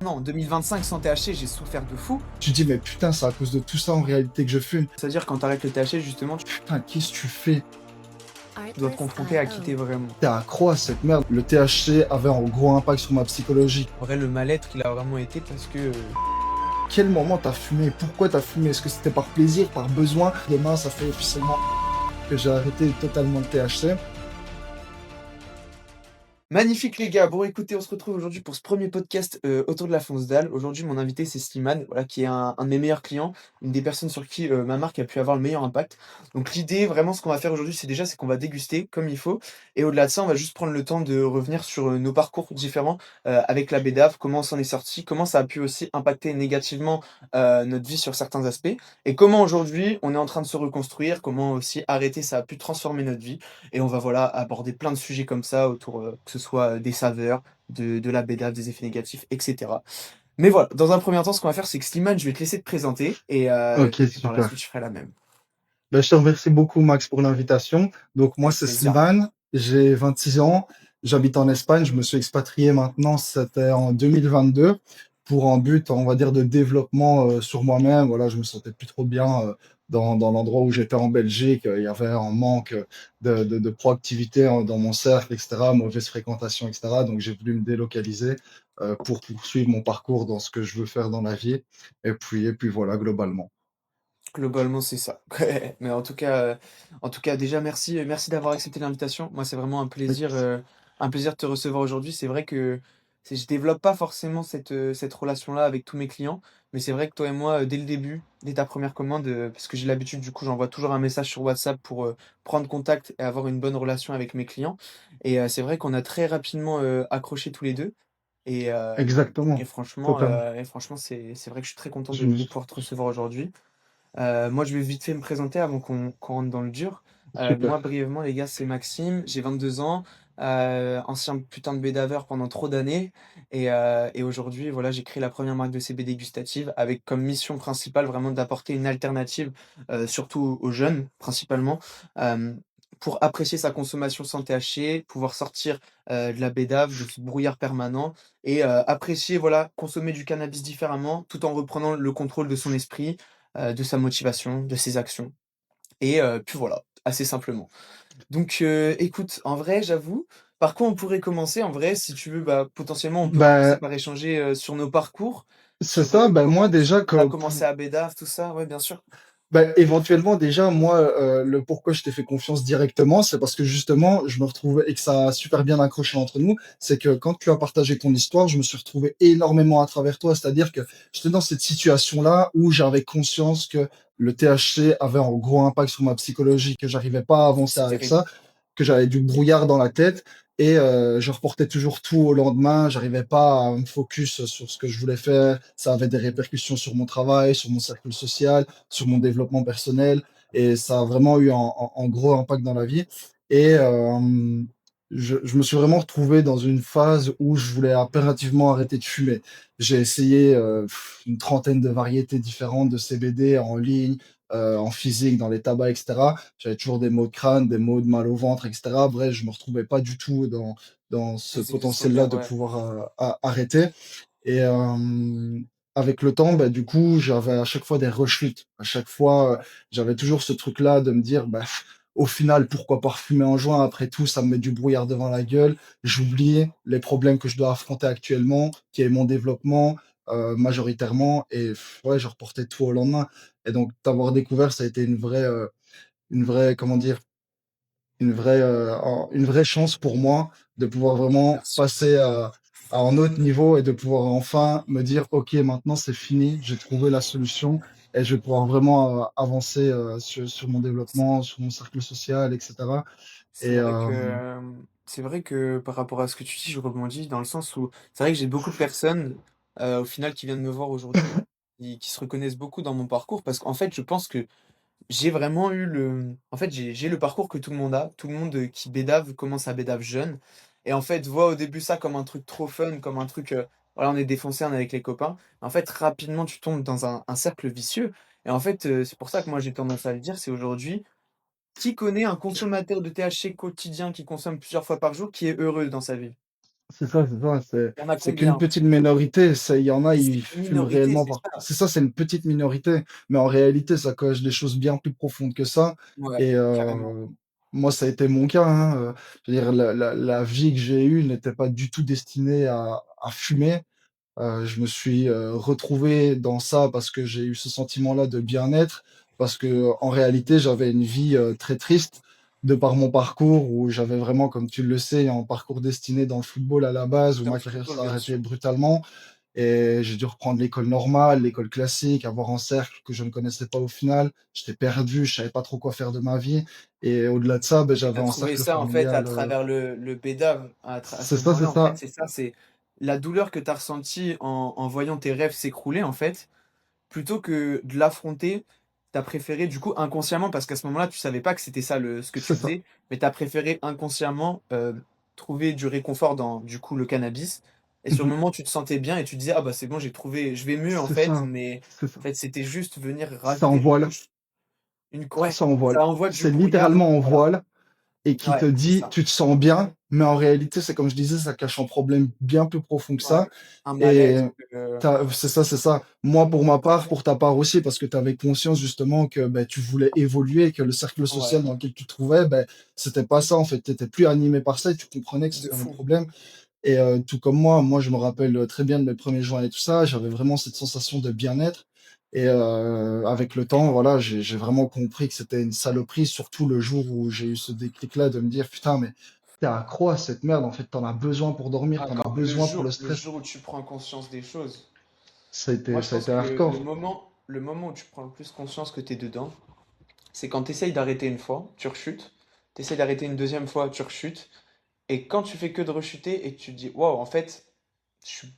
Non, en 2025 sans THC, j'ai souffert de fou. Tu te dis: «Mais putain, c'est à cause de tout ça en réalité que je fume». C'est-à-dire quand tu arrêtes le THC justement, tu Putain, qu'est-ce que tu fais? dois te confronter à qui tu es vraiment. Tu es accro à cette merde. Le THC avait un gros impact sur ma psychologie. En vrai, le mal-être, il a vraiment été parce que, Quel moment t'as fumé? Pourquoi t'as fumé? Est-ce que c'était par plaisir, par besoin? Demain, ça fait officiellement que j'ai arrêté totalement le THC. magnifique les gars. Bon écoutez, on se retrouve aujourd'hui pour ce premier podcast, autour de la fonce dalle. Aujourd'hui, mon invité, c'est Slimane, voilà, qui est un de mes meilleurs clients, une des personnes sur qui, ma marque a pu avoir le meilleur impact. Donc l'idée, vraiment, ce qu'on va faire aujourd'hui, c'est qu'on va déguster comme il faut et au-delà de ça, on va juste prendre le temps de revenir sur, nos parcours différents, avec la bédave, comment on s'en est sorti, comment ça a pu aussi impacter négativement, notre vie sur certains aspects et comment aujourd'hui, on est en train de se reconstruire, comment aussi arrêter, ça a pu transformer notre vie. Et on va voilà aborder plein de sujets comme ça autour, que ce soit, des saveurs, de la bédave, des effets négatifs et cetera. Mais voilà, dans un premier temps, ce qu'on va faire, c'est que Slimane, je vais te laisser te présenter Ok, et par la suite, super. je ferai la même. Ben, je te remercie beaucoup, Max, pour l'invitation. Donc, moi, Avec c'est plaisir. Slimane, j'ai 26 ans, j'habite en Espagne, je me suis expatrié maintenant, c'était en 2022, pour un but, on va dire, de développement sur moi-même. Voilà, je me sentais plus trop bien dans l'endroit où j'étais en Belgique. Il y avait un manque de proactivité dans mon cercle, etc., mauvaise fréquentation, etc. Donc, j'ai voulu me délocaliser pour poursuivre mon parcours dans ce que je veux faire dans la vie. Et puis voilà, globalement. Globalement, c'est ça. Ouais, mais en tout cas, déjà merci, merci d'avoir accepté l'invitation. Moi, c'est vraiment un plaisir de te recevoir aujourd'hui. C'est vrai que je développe pas forcément cette relation-là avec tous mes clients, mais c'est vrai que toi et moi, dès le début, dès ta première commande, parce que j'ai l'habitude, du coup, j'envoie toujours un message sur WhatsApp pour prendre contact et avoir une bonne relation avec mes clients. Et c'est vrai qu'on a très rapidement accroché tous les deux. Et, euh, et Exactement, franchement, totalement. c'est vrai que je suis très content Je me de suis- pouvoir te recevoir aujourd'hui. Moi, je vais vite fait me présenter avant qu'on rentre dans le dur. Super. Moi, brièvement, les gars, c'est Maxime, j'ai 22 ans, ancien putain de bédaveur pendant trop d'années. Et aujourd'hui, voilà, j'ai créé la première marque de CBD gustative avec comme mission principale vraiment d'apporter une alternative, surtout aux jeunes, principalement, euh, pour apprécier sa consommation sans THC, pouvoir sortir de la bédave, de ce brouillard permanent et apprécier, voilà, consommer du cannabis différemment tout en reprenant le contrôle de son esprit, de sa motivation, de ses actions et puis voilà, assez simplement. Donc écoute, en vrai, j'avoue, par quoi on pourrait commencer? En vrai, si tu veux, bah, potentiellement, on peut commencer Ben, par échanger, sur nos parcours, c'est sur, ça. Ben, moi, comment déjà, on a commencé à Bédave, tout ça. Ouais, bien sûr. ben, éventuellement, déjà, moi, le pourquoi je t'ai fait confiance directement, c'est parce que justement, je me retrouvais et que ça a super bien accroché entre nous. C'est que quand tu as partagé ton histoire, je me suis retrouvé énormément à travers toi. C'est-à-dire que j'étais dans cette situation-là où j'avais conscience que le THC avait un gros impact sur ma psychologie, que j'arrivais pas à avancer C'est avec terrible. ça, que j'avais du brouillard dans la tête et je reportais toujours tout au lendemain. J'arrivais pas à me focus sur ce que je voulais faire. Ça avait des répercussions sur mon travail, sur mon cercle social, sur mon développement personnel et ça a vraiment eu un gros impact dans la vie. Et je me suis vraiment retrouvé dans une phase où je voulais impérativement arrêter de fumer. J'ai essayé une trentaine de variétés différentes de CBD en ligne, en physique, dans les tabacs, etc. J'avais toujours des maux de crâne, des maux de mal au ventre, etc. Bref, je me retrouvais pas du tout dans ce C'est question potentiel-là claire, de ouais. pouvoir arrêter. Et avec le temps, bah, du coup, j'avais à chaque fois des rechutes. À chaque fois, j'avais toujours ce truc-là de me dire, bah, au final, pourquoi pas fumer un joint? Après tout, ça me met du brouillard devant la gueule. J'oublie les problèmes que je dois affronter actuellement, qui est mon développement majoritairement. Et ouais, je reportais tout au lendemain. Et donc, t'avoir découvert, ça a été une vraie, comment dire, une vraie chance pour moi de pouvoir vraiment Merci. passer à un autre niveau et de pouvoir enfin me dire, OK, maintenant c'est fini, j'ai trouvé la solution et je vais pouvoir vraiment avancer sur mon développement, sur mon cercle social, etc. C'est Et vrai que, c'est vrai que par rapport à ce que tu dis, je rebondis dans le sens où c'est vrai que j'ai beaucoup de personnes, au final qui viennent me voir aujourd'hui, qui se reconnaissent beaucoup dans mon parcours parce qu'en fait, je pense que j'ai vraiment eu en fait, j'ai le parcours que tout le monde a. Tout le monde, qui bédave commence à bédave jeune et en fait, voit au début ça comme un truc trop fun, comme un truc, voilà, on est défoncé, on est avec les copains. En fait, rapidement, tu tombes dans un cercle vicieux et en fait, c'est pour ça que moi j'ai tendance à le dire, c'est aujourd'hui, qui connaît un consommateur de THC quotidien qui consomme plusieurs fois par jour, qui est heureux dans sa vie? c'est ça, Il y en a c'est qu'une combien? petite minorité. Il y en a, C'est ils une fument minorité, réellement c'est par. ça. C'est ça, c'est une petite minorité. Mais en réalité, ça cache des choses bien plus profondes que ça. Ouais, Et carrément. moi, ça a été mon cas, hein. Je veux dire, la vie que j'ai eue n'était pas du tout destinée à fumer. Je me suis retrouvé dans ça parce que j'ai eu ce sentiment-là de bien-être, parce que en réalité, j'avais une vie très triste de par mon parcours où j'avais vraiment, comme tu le sais, un parcours destiné dans le football à la base, où Dans le ma carrière football, s'est bien arrêtée sûr. brutalement. Et j'ai dû reprendre l'école normale, l'école classique, avoir un cercle que je ne connaissais pas au final. J'étais perdu, je savais pas trop quoi faire de ma vie. Et au-delà de ça, ben, Et j'avais tu un trouvé cercle ça, en fait, à familial. travers le BDAV, à ce C'est moment-là, en fait, ça. c'est ça, c'est la douleur que tu as ressentie en voyant tes rêves s'écrouler, en fait, plutôt que de l'affronter, tu as préféré, du coup, inconsciemment, parce qu'à ce moment-là, tu savais pas que c'était ça ce que tu C'est ça. faisais, mais tu as préféré inconsciemment trouver du réconfort dans, du coup, le cannabis. Et sur le Mhm. moment, tu te sentais bien et tu te disais, ah bah c'est bon, j'ai trouvé, je vais mieux, en C'est fait, ça. mais C'est ça. en fait, c'était juste venir Ça rajouter une envoie. couche, ouais, Ça ça envoile. envoie du C'est brouillard, littéralement en voilà. voile et qui te Ouais, c'est dit ça. tu te sens bien, mais en réalité, c'est comme je disais, ça cache un problème bien plus profond que Ouais, ça. un Et mal-être, c'est ça, c'est ça. Moi, pour ma part, pour ta part aussi, parce que tu avais conscience justement que ben, tu voulais évoluer, que le cercle ouais, social dans lequel tu te trouvais, ben, c'était pas ça en fait. Tu étais plus animé par ça et tu comprenais que de c'était un fou. problème. Et tout comme moi, je me rappelle très bien de mes premiers joints et tout ça. J'avais vraiment cette sensation de bien-être. Et avec le temps, voilà, j'ai vraiment compris que c'était une saloperie, surtout le jour où j'ai eu ce déclic-là de me dire, putain, mais t'es accro à cette merde. En fait, t'en as besoin pour dormir, Ah, t'en as besoin pour le le stress. jour où tu prends conscience des choses, moi je Ça a pense été que hardcore. le moment où tu prends le plus conscience que tu es dedans, c'est quand tu essayes d'arrêter une fois, tu rechutes, tu essayes d'arrêter une deuxième fois, tu rechutes, et quand tu fais que de rechuter et que tu te dis, waouh, en fait,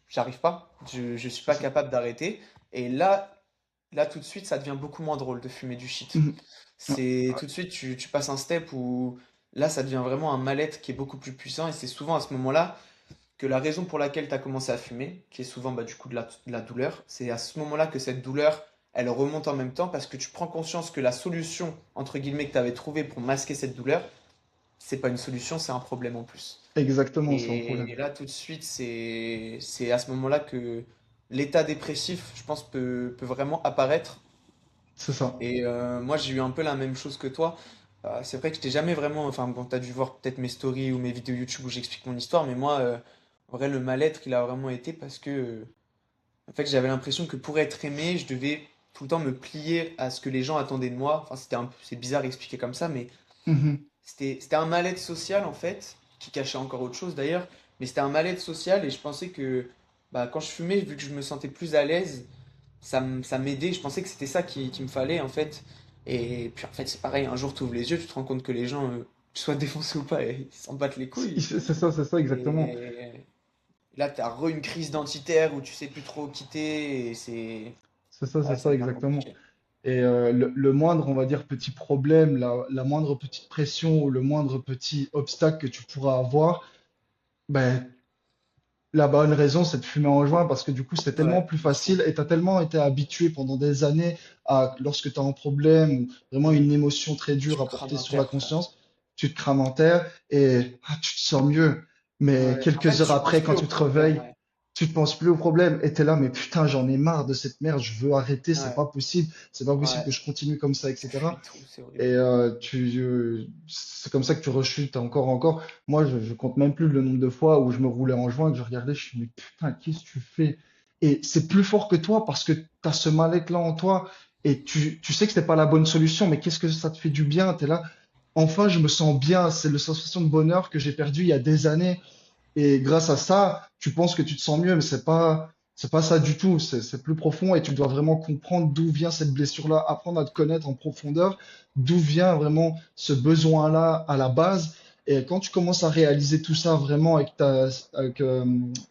j'arrive pas, je suis C'est pas ça. capable d'arrêter, et là tout de suite, ça devient beaucoup moins drôle de fumer du shit. Mhm. Ouais. C'est tout de suite, tu passes un step où là, ça devient vraiment un mal-être qui est beaucoup plus puissant, et c'est souvent à ce moment-là que la raison pour laquelle tu as commencé à fumer, qui est souvent bah, du coup de la douleur, c'est à ce moment-là que cette douleur, elle remonte en même temps parce que tu prends conscience que la solution, entre guillemets, que tu avais trouvée pour masquer cette douleur, c'est pas une solution, c'est un problème en plus. Exactement, c'est un problème. Et là, tout de suite, c'est à ce moment-là que l'état dépressif, je pense, peut vraiment apparaître. C'est ça. Et moi, j'ai eu un peu la même chose que toi. C'est vrai que je t'ai jamais vraiment. Enfin, bon, t'as dû voir peut-être mes stories ou mes vidéos YouTube où j'explique mon histoire, mais moi, en vrai, le mal-être, il a vraiment été parce que, en fait, j'avais l'impression que pour être aimé, je devais tout le temps me plier à ce que les gens attendaient de moi. Enfin, c'est bizarre expliqué comme ça, mais Mhm. c'était un mal-être social, en fait, qui cachait encore autre chose d'ailleurs, mais c'était un mal-être social et je pensais que, bah, quand je fumais, vu que je me sentais plus à l'aise, ça m'aidait. Je pensais que c'était ça qu'il me fallait en fait. Et puis en fait, c'est pareil, un jour tu ouvres les yeux, tu te rends compte que les gens, qu'ils soient défoncés ou pas, ils s'en battent les couilles. C'est ça, exactement. Et là, t'as une crise identitaire où tu sais plus trop qui t'es et C'est ouais, ça ça, devient exactement. compliqué. Et le moindre, on va dire, petit problème, la moindre petite pression ou le moindre petit obstacle que tu pourras avoir, ben, la bonne raison, c'est de fumer en joint parce que du coup, c'est tellement Ouais, plus de fou. facile et tu as tellement été habitué pendant des années à, lorsque tu as un problème ou vraiment une émotion très dure Tu à crames porter un sur la terre, frère. conscience, tu te crames en terre et tu te sens mieux. Mais Ouais. En fait, quelques heures tu penses après, quand plus au tu te problème, réveilles, ouais. tu te penses plus au problème et t'es là, mais putain, j'en ai marre de cette merde, je veux arrêter, Ouais, c'est pas possible ouais. que je continue comme ça, Tu etc. fuis tout, c'est Et horrible. c'est comme ça que tu rechutes encore. Moi, je compte même plus le nombre de fois où je me roulais en joint, que je regardais, je suis mais putain, qu'est-ce que tu fais? Et c'est plus fort que toi parce que tu as ce mal-être là en toi et tu sais que c'est pas la bonne solution, mais qu'est-ce que ça te fait du bien? T'es là, enfin, je me sens bien. C'est la sensation de bonheur que j'ai perdu il y a des années. Et grâce à ça, tu penses que tu te sens mieux, mais c'est pas ça du tout. C'est plus profond et tu dois vraiment comprendre d'où vient cette blessure-là, apprendre à te connaître en profondeur, d'où vient vraiment ce besoin-là à la base. Et quand tu commences à réaliser tout ça vraiment et que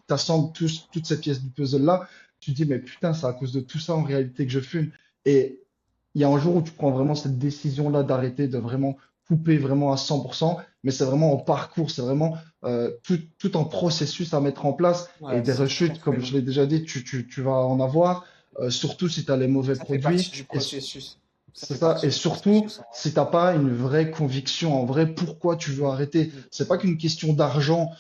t'assembles toutes ces pièces du puzzle-là, tu te dis, mais putain, c'est à cause de tout ça en réalité que je fume. Et il y a un jour où tu prends vraiment cette décision-là d'arrêter, de vraiment couper vraiment à 100%, mais c'est vraiment en parcours, c'est vraiment tout un processus à mettre en place et Ouais, des c'est très rechutes, très comme je long. l'ai déjà dit, tu vas en avoir, surtout si tu as les mauvais Ça fait produits. partie du Et processus. Ça C'est fait ça. partie Et du surtout, processus en vrai. si t'as pas une vraie conviction, en vrai, pourquoi tu veux arrêter? Mm. C'est pas qu'une question d'argent.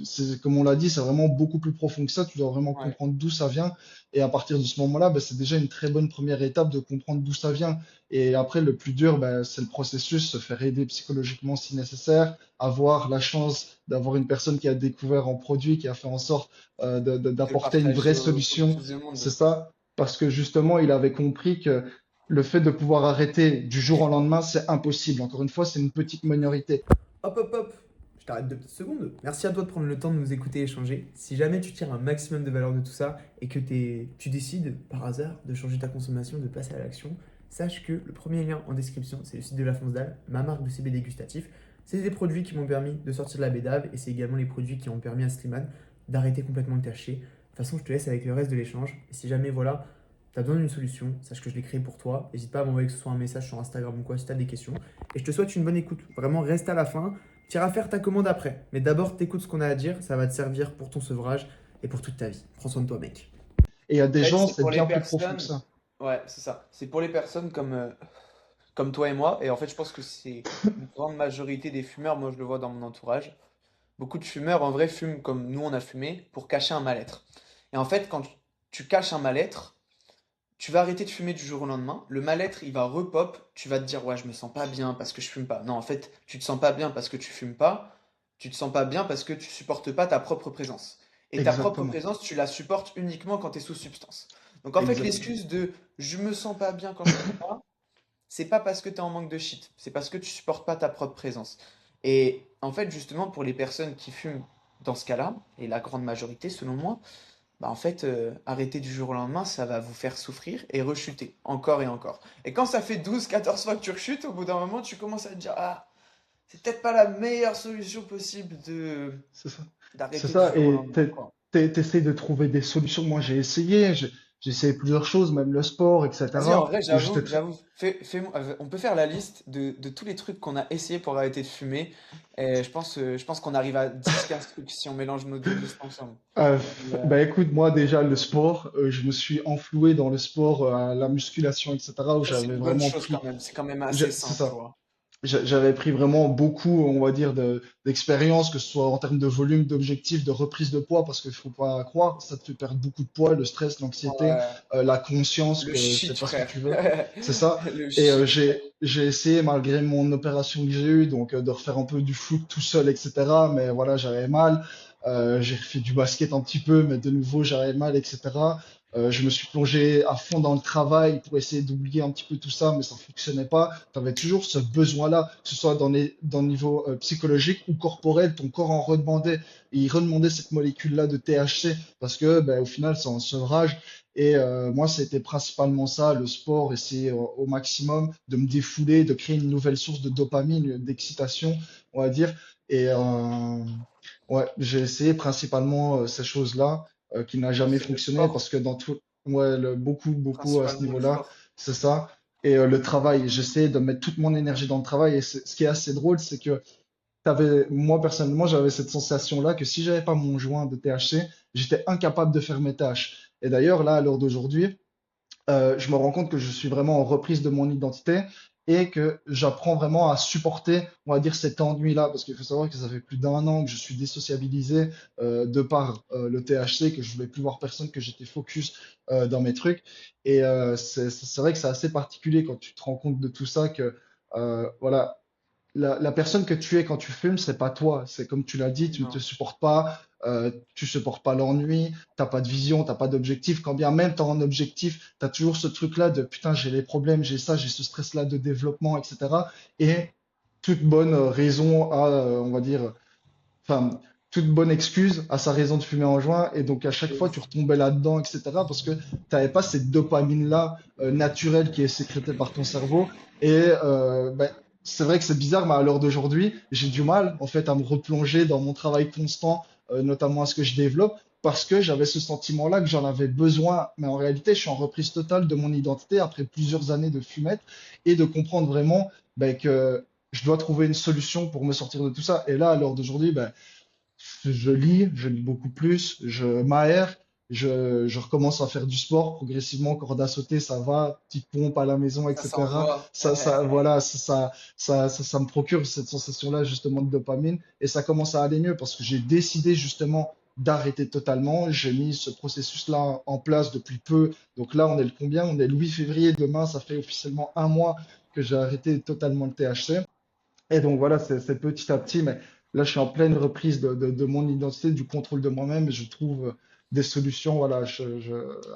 C'est, comme on l'a dit, c'est vraiment beaucoup plus profond que ça. Tu dois vraiment Ouais, comprendre d'où ça vient. Et à partir de ce moment-là, bah, c'est déjà une très bonne première étape de comprendre d'où ça vient. Et après, le plus dur, bah, c'est le processus, se faire aider psychologiquement si nécessaire, avoir la chance d'avoir une personne qui a découvert un produit, qui a fait en sorte de le d'apporter une partager vraie au solution. plus de C'est monde. ça. Parce que justement, il avait compris que le fait de pouvoir arrêter du jour au lendemain, c'est impossible. Encore une fois, c'est une petite minorité. Hop, hop, hop. Je t'arrête 2 petites secondes. Merci à toi de prendre le temps de nous écouter et échanger. Si jamais tu tires un maximum de valeur de tout ça et que tu décides par hasard de changer ta consommation, de passer à l'action, sache que le premier lien en description, c'est le site de la Fonce d'Al, ma marque de CBD gustatif. C'est des produits qui m'ont permis de sortir de la bédave et c'est également les produits qui ont permis à Slimane d'arrêter complètement le THC. De toute façon, je te laisse avec le reste de l'échange. Et si jamais, voilà, tu as besoin d'une solution, sache que je l'ai créé pour toi. N'hésite pas à m'envoyer que ce soit un message sur Instagram ou quoi si tu as des questions. Et je te souhaite une bonne écoute. Vraiment, reste à la fin. Tu iras faire ta commande après. Mais d'abord, t'écoutes ce qu'on a à dire. Ça va te servir pour ton sevrage et pour toute ta vie. Prends soin de toi, mec. Et il y a En des fait, gens, c'est c'est pour les bien plus profond que personnes. ça. Ouais, c'est ça. C'est pour les personnes comme toi et moi. Et en fait, je pense que c'est une grande majorité des fumeurs. Moi, je le vois dans mon entourage. Beaucoup de fumeurs, en vrai, fument comme nous, on a fumé pour cacher un mal-être. Et en fait, quand tu caches un mal-être, tu vas arrêter de fumer du jour au lendemain. Le mal-être, il va repop. Tu vas te dire, ouais, je me sens pas bien parce que je fume pas. Non, en fait, tu te sens pas bien parce que tu fumes pas. Tu te sens pas bien parce que tu supportes pas ta propre présence. Et ta propre Exactement. présence, tu la supportes uniquement quand tu es sous substance. Donc en fait, Exactement. l'excuse de je me sens pas bien quand je fume pas, c'est pas parce que tu es en manque de shit. C'est parce que tu supportes pas ta propre présence. Et en fait, justement, pour les personnes qui fument dans ce cas-là, et la grande majorité selon moi, bah en fait, arrêter du jour au lendemain, ça va vous faire souffrir et rechuter encore et encore. Et quand ça fait 12, 14 fois que tu rechutes, au bout d'un moment, tu commences à te dire, ah, c'est peut-être pas la meilleure solution possible de C'est ça. C'est d'arrêter du ça. jour au Et lendemain, quoi. t'essayes de trouver des solutions. Moi, j'ai essayé plusieurs choses, même le sport, Vas-y, en etc. vrai, Où j'étais très, j'avoue, on peut faire la liste de tous les trucs qu'on a essayé pour arrêter de fumer. Et je pense qu'on arrive à 10, 15 trucs si on mélange nos deux listes ensemble. Mais, Bah écoute, moi déjà le sport, je me suis enfloué dans le sport, la musculation, etc. où ça, c'est j'avais une bonne vraiment chose pris, quand même. C'est quand même assez c'est sain, tu ça, vois. j'avais pris vraiment beaucoup, on va dire, d'expérience, que ce soit en termes de volume, d'objectifs, de reprise de poids, parce qu'il faut pas croire, ça te fait perdre beaucoup de poids, le stress, l'anxiété, Ouais. la conscience Le que c'est shit, pas ce que frère. tu veux, c'est ça. Le Et shit, frère. j'ai essayé, malgré mon opération que j'ai eue, donc de refaire un peu du foot tout seul, etc. Mais voilà, j'avais mal. J'ai fait du basket un petit peu, mais de nouveau, j'avais mal, etc. Je me suis plongé à fond dans le travail pour essayer d'oublier un petit peu tout ça, mais ça fonctionnait pas. Tu avais toujours ce besoin-là, que ce soit dans le niveau psychologique ou corporel, ton corps en redemandait. Et il redemandait cette molécule-là de THC parce que, ben, au final, c'est un sevrage. Et moi, c'était principalement ça, le sport, essayer au maximum de me défouler, de créer une nouvelle source de dopamine, d'excitation, on va dire. Et ouais, j'ai essayé principalement ces choses-là qui n'a jamais C'est le fonctionné parce sport. que dans tout, ouais, beaucoup à ce Principalement le niveau-là, sport. c'est ça. Et le travail, j'essaie de mettre toute mon énergie dans le travail. Et ce qui est assez drôle, c'est que moi personnellement, j'avais cette sensation-là que si j'avais pas mon joint de THC, j'étais incapable de faire mes tâches. Et d'ailleurs, là, à l'heure d'aujourd'hui, je me rends compte que je suis vraiment en reprise de mon identité et que j'apprends vraiment à supporter, on va dire, cet ennui-là, parce qu'il faut savoir que ça fait plus d'1 an que je suis désociabilisé de par le THC, que je voulais plus voir personne, que j'étais focus dans mes trucs. Et c'est vrai que c'est assez particulier quand tu te rends compte de tout ça, que voilà, la personne que tu es quand tu fumes, c'est pas toi. C'est comme tu l'as dit, tu ne te Non. supportes pas, tu supportes pas l'ennui, t'as pas de vision, t'as pas d'objectif. Quand bien même t'as un objectif, t'as toujours ce truc-là de putain, j'ai les problèmes, j'ai ça, j'ai ce stress-là de développement, etc. Et toute bonne raison à, on va dire, enfin, toute bonne excuse à sa raison de fumer en joint. Et donc à chaque De fois, tu ouf. retombais là-dedans, etc. Parce que t'avais pas cette dopamine-là naturelle qui est sécrétée par ton cerveau. Et ben, c'est vrai que c'est bizarre, mais à l'heure d'aujourd'hui, j'ai du mal en fait à me replonger dans mon travail constant, notamment à ce que je développe, parce que j'avais ce sentiment-là que j'en avais besoin. Mais en réalité, je suis en reprise totale de mon identité après plusieurs années de fumette et de comprendre vraiment ben, que je dois trouver une solution pour me sortir de tout ça. Et là, à l'heure d'aujourd'hui, ben, je lis beaucoup plus, je m'aère, je recommence à faire du sport progressivement, corde à sauter, ça va, petite pompe à la maison, Ça etc. s'envoie. Voilà, ça me procure cette sensation-là justement de dopamine et ça commence à aller mieux parce que j'ai décidé justement d'arrêter totalement. J'ai mis ce processus-là en place depuis peu. Donc là, on est le combien? On est le 8 février. Demain, ça fait officiellement un mois que j'ai arrêté totalement le THC. Et donc voilà, c'est petit à petit, mais là je suis en pleine reprise de mon identité, du contrôle de moi-même, et je trouve des solutions, voilà, à ce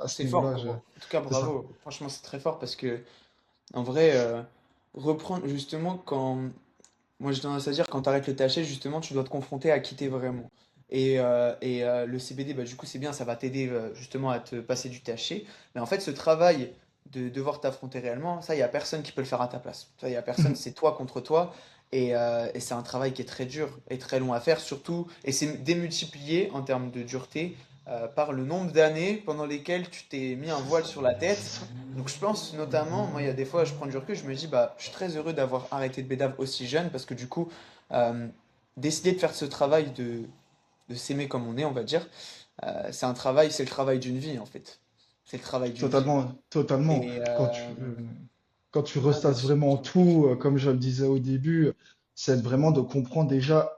C'est fort, niveau-là, gros. En tout cas, c'est ça. bravo. Franchement, c'est très fort parce que, en vrai, reprendre justement quand. Moi, j'ai tendance à dire, quand tu arrêtes le THC, justement, tu dois te confronter à quitter vraiment. Et le CBD, bah, du coup, c'est bien, ça va t'aider justement à te passer du THC. Mais en fait, ce travail de devoir t'affronter réellement, ça, il n'y a personne qui peut le faire à ta place. Ça, il n'y a personne, c'est toi contre toi. Et c'est un travail qui est très dur et très long à faire, surtout. Et c'est démultiplié en termes de dureté par le nombre d'années pendant lesquelles tu t'es mis un voile sur la tête. Donc je pense notamment, moi il y a des fois je prends du recul, je me dis bah je suis très heureux d'avoir arrêté de bédave aussi jeune parce que du coup euh, décider de faire ce travail de s'aimer comme on est, on va dire, c'est un travail, c'est le travail d'une vie en fait. C'est le travail d'une vie. Totalement, totalement. Et Quand tu ah, ressasses vas-y, vraiment dis-moi. tout, comme je le disais au début, c'est vraiment de comprendre déjà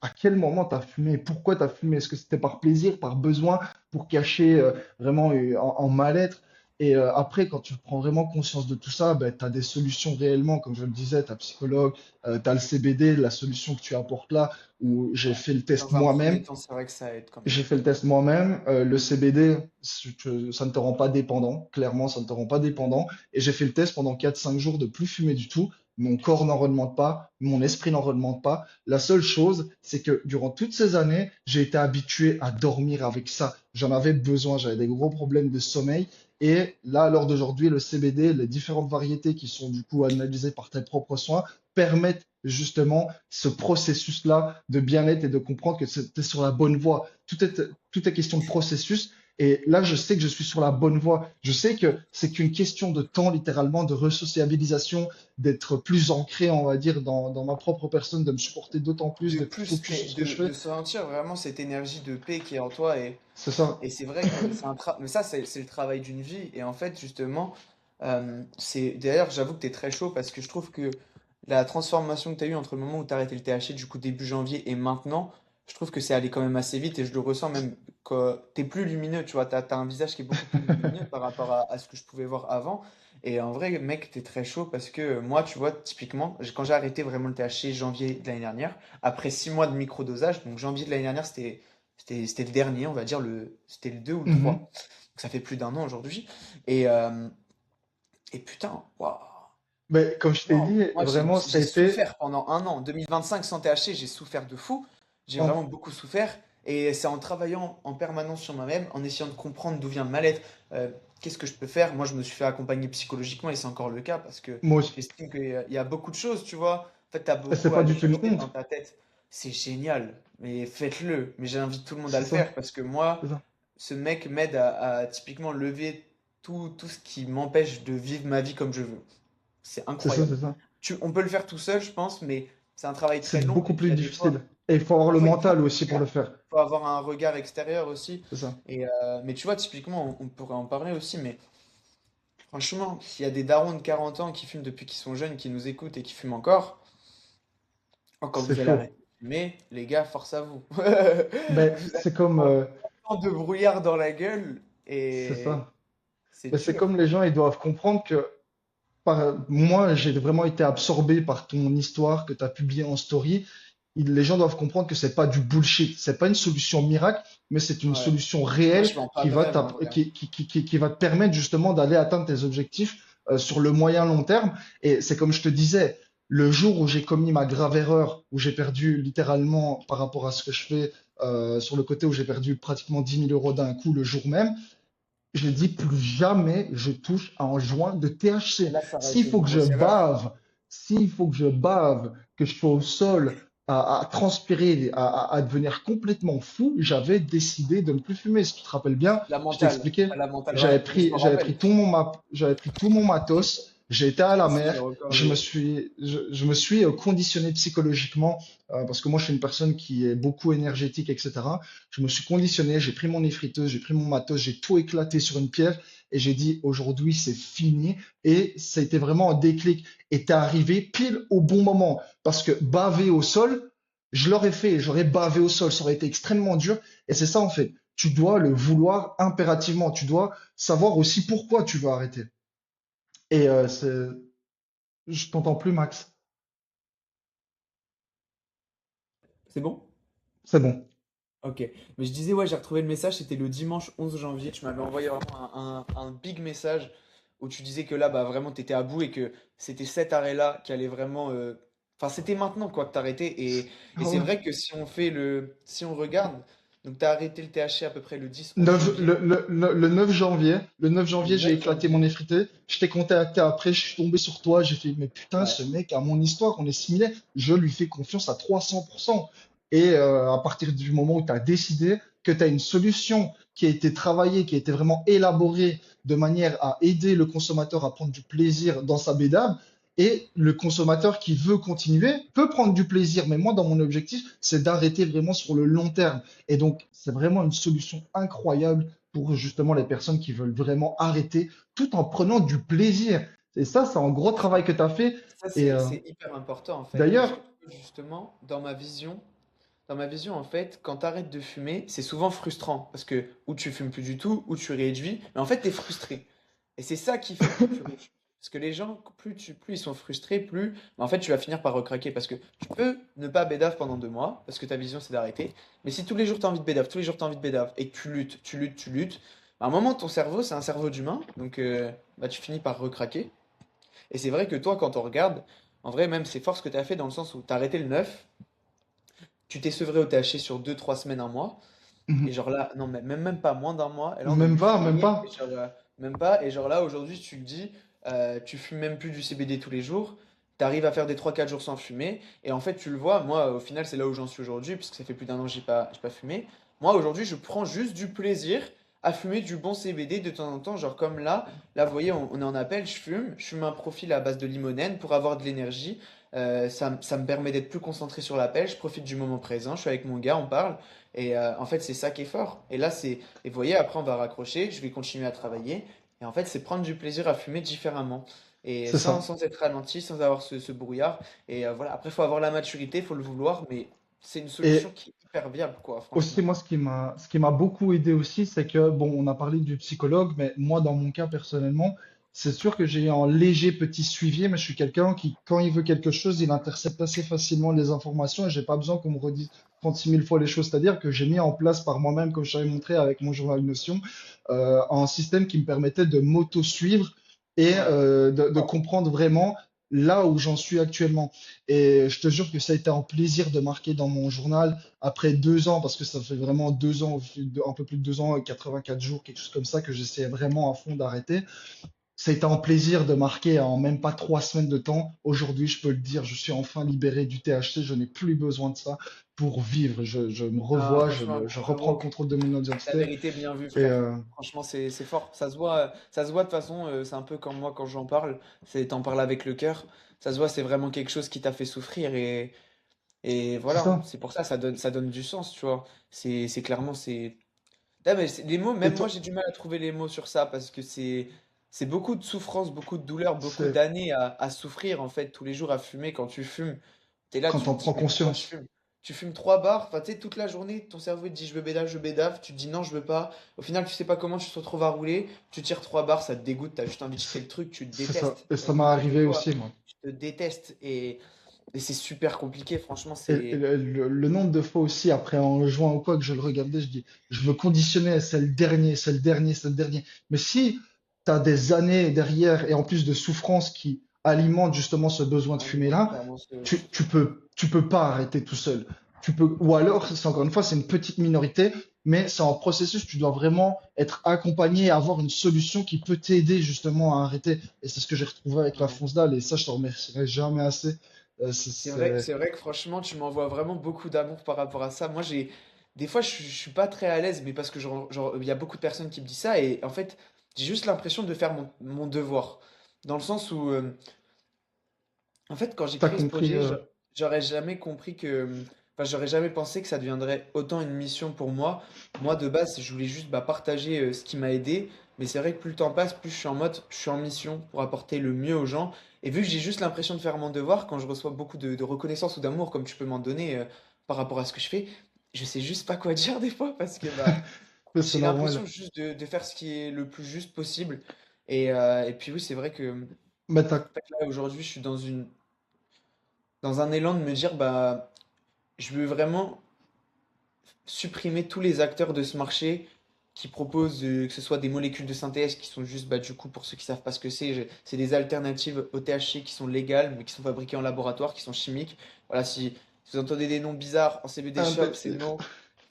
à quel moment tu as fumé, pourquoi tu as fumé. Est-ce que c'était par plaisir, par besoin, pour cacher vraiment en mal-être? Et après, quand tu prends vraiment conscience de tout ça, ben, tu as des solutions réellement, comme je le disais, tu as psychologue, tu as le CBD, la solution que tu apportes là, où j'ai Ouais. fait le test Dans un premier moi-même. temps, c'est vrai que ça aide quand même. J'ai fait le test moi-même. Le CBD, ça ne te rend pas dépendant. Clairement, ça ne te rend pas dépendant. Et j'ai fait le test pendant 4 5 jours de plus fumer du tout. Mon corps n'en redemande pas. Mon esprit n'en redemande pas. La seule chose, c'est que durant toutes ces années, j'ai été habitué à dormir avec ça. J'en avais besoin. J'avais des gros problèmes de sommeil. Et là, à l'heure d'aujourd'hui, le CBD, les différentes variétés qui sont du coup analysées par tes propres soins, permettent justement ce processus-là de bien-être et de comprendre que tu es sur la bonne voie. Tout est question de processus. Et là, je sais que je suis sur la bonne voie. Je sais que c'est qu'une question de temps, littéralement, de resociabilisation, d'être plus ancré, on va dire, dans ma propre personne, de me supporter d'autant plus, De d'être plus plus, focus sur ce que je de fais. sentir vraiment cette énergie de paix qui est en toi C'est ça. et c'est vrai que c'est un travail, mais ça c'est le travail d'une vie et en fait justement, c'est d'ailleurs j'avoue que tu es très chaud parce que je trouve que la transformation que tu as eue entre le moment où tu as arrêté le THC du coup début janvier et maintenant, je trouve que c'est allé quand même assez vite et je le ressens même que tu es plus lumineux, tu vois, tu as un visage qui est beaucoup plus lumineux par rapport à ce que je pouvais voir avant. Et en vrai, mec, t'es très chaud parce que moi, tu vois, typiquement, quand j'ai arrêté vraiment le THC janvier de l'année dernière, après 6 mois de microdosage, donc janvier de l'année dernière, c'était le dernier, on va dire, c'était le 2 ou le 3. Mhm. Donc ça fait plus d'un an aujourd'hui. Et, euh, et putain, waouh, Mais comme je t'ai waouh. dit, Moi, vraiment, ça a j'ai été. souffert pendant un an. 2025 sans THC, j'ai souffert de fou. J'ai en- vraiment beaucoup souffert. Et c'est en travaillant en permanence sur moi-même, en essayant de comprendre d'où vient le mal-être, qu'est-ce que je peux faire. Moi, je me suis fait accompagner psychologiquement et c'est encore le cas parce que Moi aussi. j'estime qu'il y a beaucoup de choses, tu vois. En fait, tu as Et c'est beaucoup à pas aller du tout une chercher dans honte. ta tête. C'est génial, mais faites-le. Mais j'invite tout le monde à C'est le ça. faire parce que moi, C'est ça. ce mec m'aide à typiquement lever tout ce qui m'empêche de vivre ma vie comme je veux. C'est C'est ça, incroyable. c'est ça. On peut le faire tout seul, je pense, mais c'est un travail très C'est long. beaucoup Et puis, il plus y a des difficile. fois, Et il faut avoir le parfois, il faut mental un aussi pour le regard. faire. Il faut avoir un regard extérieur aussi. C'est ça. Mais tu vois, typiquement, on pourrait en parler aussi, mais franchement, s'il y a des darons de 40 ans qui fument depuis qu'ils sont jeunes, qui nous écoutent et qui fument encore, quand C'est vous allez chaud. arrêter de fumer, les gars, force à vous. Ben, Vous c'est allez comme, prendre tant de brouillard dans la gueule c'est et ça. c'est Ben, c'est dur. comme les gens, ils doivent comprendre que moi, j'ai vraiment été absorbé par ton histoire que tu as publiée en story. Les gens doivent comprendre que c'est pas du bullshit. C'est pas une solution miracle, mais c'est une Ouais. solution Moi, réelle je m'en qui pas va grave en vrai. qui va te permettre justement d'aller atteindre tes objectifs sur le moyen long terme. Et c'est comme je te disais, le jour où j'ai commis ma grave erreur, où j'ai perdu littéralement par rapport à ce que je fais sur le côté où j'ai perdu pratiquement 10 000 € d'un coup le jour même, je dis plus jamais je touche à un joint de THC. Là, ça aurait S'il été une faut que je grosse erreur. bave, s'il faut que je bave, que je sois au sol, à transpirer, à devenir complètement fou, j'avais décidé de ne plus fumer. Si tu te rappelles bien, La je t'ai mentale. expliqué, La mentale, ouais. Mais je me j'avais rappelle. pris tout mon matos, J'ai été à la Si, mer, genre encore les. je me suis conditionné psychologiquement, parce que moi je suis une personne qui est beaucoup énergétique, etc. Je me suis conditionné, j'ai pris mon effriteuse, j'ai pris mon matos, j'ai tout éclaté sur une pierre et j'ai dit aujourd'hui c'est fini. Et ça a été vraiment un déclic. Et t'es arrivé pile au bon moment, parce que baver au sol, je l'aurais fait, j'aurais bavé au sol, ça aurait été extrêmement dur. Et c'est ça en fait. Tu dois le vouloir impérativement. Tu dois savoir aussi pourquoi tu veux arrêter. Et je t'entends plus, Max. C'est bon? C'est bon. Ok. Mais je disais, ouais, j'ai retrouvé le message, c'était le dimanche 11 janvier. Tu m'avais envoyé vraiment un big message où tu disais que là, bah vraiment, t'étais à bout et que c'était cet arrêt-là qui allait vraiment. Enfin, c'était maintenant, quoi, que t'arrêtais. Et Ah c'est ouais. vrai que si on fait le. Si on regarde, donc t'as arrêté le THC à peu près le 10-11 9 janvier. le 9 janvier, Le j'ai 9 éclaté mon janvier. effrité. Je t'ai contacté après, je suis tombé sur toi. J'ai fait, mais putain, Ouais. ce mec a mon histoire, on est similaires. Je lui fais confiance à 300%. Et à partir du moment où tu as décidé que tu as une solution qui a été travaillée, qui a été vraiment élaborée de manière à aider le consommateur à prendre du plaisir dans sa bédave, et le consommateur qui veut continuer peut prendre du plaisir. Mais moi, dans mon objectif, c'est d'arrêter vraiment sur le long terme. Et donc, c'est vraiment une solution incroyable pour justement les personnes qui veulent vraiment arrêter tout en prenant du plaisir. Et ça, c'est un gros travail que tu as fait. Ça, Et c'est hyper important en fait, parce que d'ailleurs, justement, dans ma vision en fait, quand tu arrêtes de fumer, c'est souvent frustrant, parce que ou tu fumes plus du tout, ou tu réduis, mais en fait, tu es frustré. Et c'est ça qui fait que tu refumes. Parce que les gens, plus ils sont frustrés, plus, bah, en fait, tu vas finir par recraquer, parce que tu peux ne pas bédave pendant 2 mois, parce que ta vision c'est d'arrêter, mais si tous les jours tu as envie de bédave, tous les jours tu as envie de bédave, et que tu luttes, bah, à un moment, ton cerveau, c'est un cerveau d'humain, donc bah, tu finis par recraquer. Et c'est vrai que toi, quand on regarde, en vrai, même c'est fort ce que tu as fait dans le sens où tu as arrêté le 9, tu t'es sevré au THC sur 2 3 semaines, un mois, et mhm, genre là, non, mais même pas moins d'un mois, et là on est même pas, même mi-février, et pas. genre, même pas, et genre là aujourd'hui tu te dis, tu fumes même plus du CBD tous les jours, tu arrives à faire des 3 4 jours sans fumer, et en fait tu le vois, moi au final c'est là où j'en suis aujourd'hui, puisque ça fait plus d'1 an que j'ai pas fumé. Moi aujourd'hui je prends juste du plaisir à fumer du bon CBD de temps en temps, genre comme là vous voyez on est en appel, je fume un profil à base de limonène pour avoir de l'énergie. Ça me permet d'être plus concentré sur l'appel, je profite du moment présent, je suis avec mon gars, on parle. Et en fait, c'est ça qui est fort. Et là, c'est. Et vous voyez, après, on va raccrocher, je vais continuer à travailler. Et en fait, c'est prendre du plaisir à fumer différemment. Et C'est ça. sans être ralenti, sans avoir ce brouillard. Et voilà, après, il faut avoir la maturité, il faut le vouloir, mais c'est une solution Et qui est hyper viable, quoi, aussi, franchement. moi, ce qui m'a beaucoup aidé aussi, c'est que, bon, on a parlé du psychologue, mais moi, dans mon cas, personnellement, c'est sûr que j'ai un léger petit suivi, mais je suis quelqu'un qui, quand il veut quelque chose, il intercepte assez facilement les informations et j'ai pas besoin qu'on me redise 36 000 fois les choses. C'est-à-dire que j'ai mis en place par moi-même, comme je t'avais montré avec mon journal Notion, un système qui me permettait de m'auto-suivre et Ouais. de comprendre vraiment là où j'en suis actuellement. Et je te jure que ça a été un plaisir de marquer dans mon journal après 2 ans, parce que ça fait vraiment 2 ans, un peu plus de 2 ans, 84 jours, quelque chose comme ça, que j'essayais vraiment à fond d'arrêter. Ça a été un plaisir de marquer en même pas 3 semaines de temps. Aujourd'hui, je peux le dire, je suis enfin libéré du THC, je n'ai plus besoin de ça pour vivre. Je me Ah, revois, franchement, je reprends le frérot, contrôle de mon la identité. vérité, bien vu, Et frère. Franchement, c'est fort. Ça se voit de toute façon, c'est un peu comme moi quand j'en parle. T'en parles avec le cœur. Ça se voit, c'est vraiment quelque chose qui t'a fait souffrir. Et c'est voilà, ça. c'est pour ça, ça donne du sens, tu vois. C'est clairement, c'est. Ah, mais les mots, Et même moi, toi, j'ai du mal à trouver les mots sur ça parce que c'est beaucoup de souffrance, beaucoup de douleur, beaucoup c'est d'années à souffrir, en fait, tous les jours à fumer. Quand tu fumes, t'es là, quand tu on te dis, prend mais pourquoi je conscience. fume? Tu fumes 3 barres, enfin, tu sais, toute la journée, ton cerveau il te dit, je veux bédave, tu te dis, non, je veux pas. Au final, tu sais pas comment tu te retrouves à rouler, tu tires 3 barres, ça te dégoûte, t'as juste envie de jeter C'est le truc, tu te c'est ça. détestes. Et T'as ça une m'est image de arrivé toi, aussi, moi. tu te détestes. Et c'est super compliqué, franchement, Et c'est. le nombre de fois aussi, après en jouant ou quoi, que je le regardais, je dis, je me conditionnais, c'est le dernier, c'est le dernier, c'est le dernier. Mais si tu as des années derrière et en plus de souffrances qui alimentent justement ce besoin de fumer Alimente là, clairement tu peux pas arrêter tout seul. Tu peux, ou alors, c'est encore une fois, c'est une petite minorité, mais c'est un processus, tu dois vraiment être accompagné et avoir une solution qui peut t'aider justement à arrêter. Et c'est ce que j'ai retrouvé avec la Ouais. fonce dalle, et ça, je t'en remercierai jamais assez. C'est, C'est vrai que franchement, tu m'envoies vraiment beaucoup d'amour par rapport à ça. Moi, des fois, je suis pas très à l'aise, mais parce que il y a beaucoup de personnes qui me disent ça, et en fait, j'ai juste l'impression de faire mon devoir. dans le sens où, en fait, quand j'ai T'as créé ce compris, projet, j'aurais jamais compris que, enfin, j'aurais jamais pensé que ça deviendrait autant une mission pour moi. Moi, de base, je voulais juste bah, partager ce qui m'a aidé. Mais c'est vrai que plus le temps passe, plus je suis en mode, je suis en mission pour apporter le mieux aux gens. Et vu que j'ai juste l'impression de faire mon devoir, quand je reçois beaucoup de reconnaissance ou d'amour, comme tu peux m'en donner par rapport à ce que je fais, je sais juste pas quoi dire des fois parce que bah, c'est j'ai normal. l'impression juste de faire ce qui est le plus juste possible. Et puis oui, c'est vrai que Mais t'as, en fait, là, aujourd'hui, je suis dans un élan de me dire, bah, je veux vraiment supprimer tous les acteurs de ce marché qui proposent que ce soit des molécules de synthèse qui sont juste, bah, du coup, pour ceux qui savent pas ce que c'est, c'est des alternatives au THC qui sont légales, mais qui sont fabriquées en laboratoire, qui sont chimiques. Voilà, si vous entendez des noms bizarres en CBD shop, c'est imbécile. non.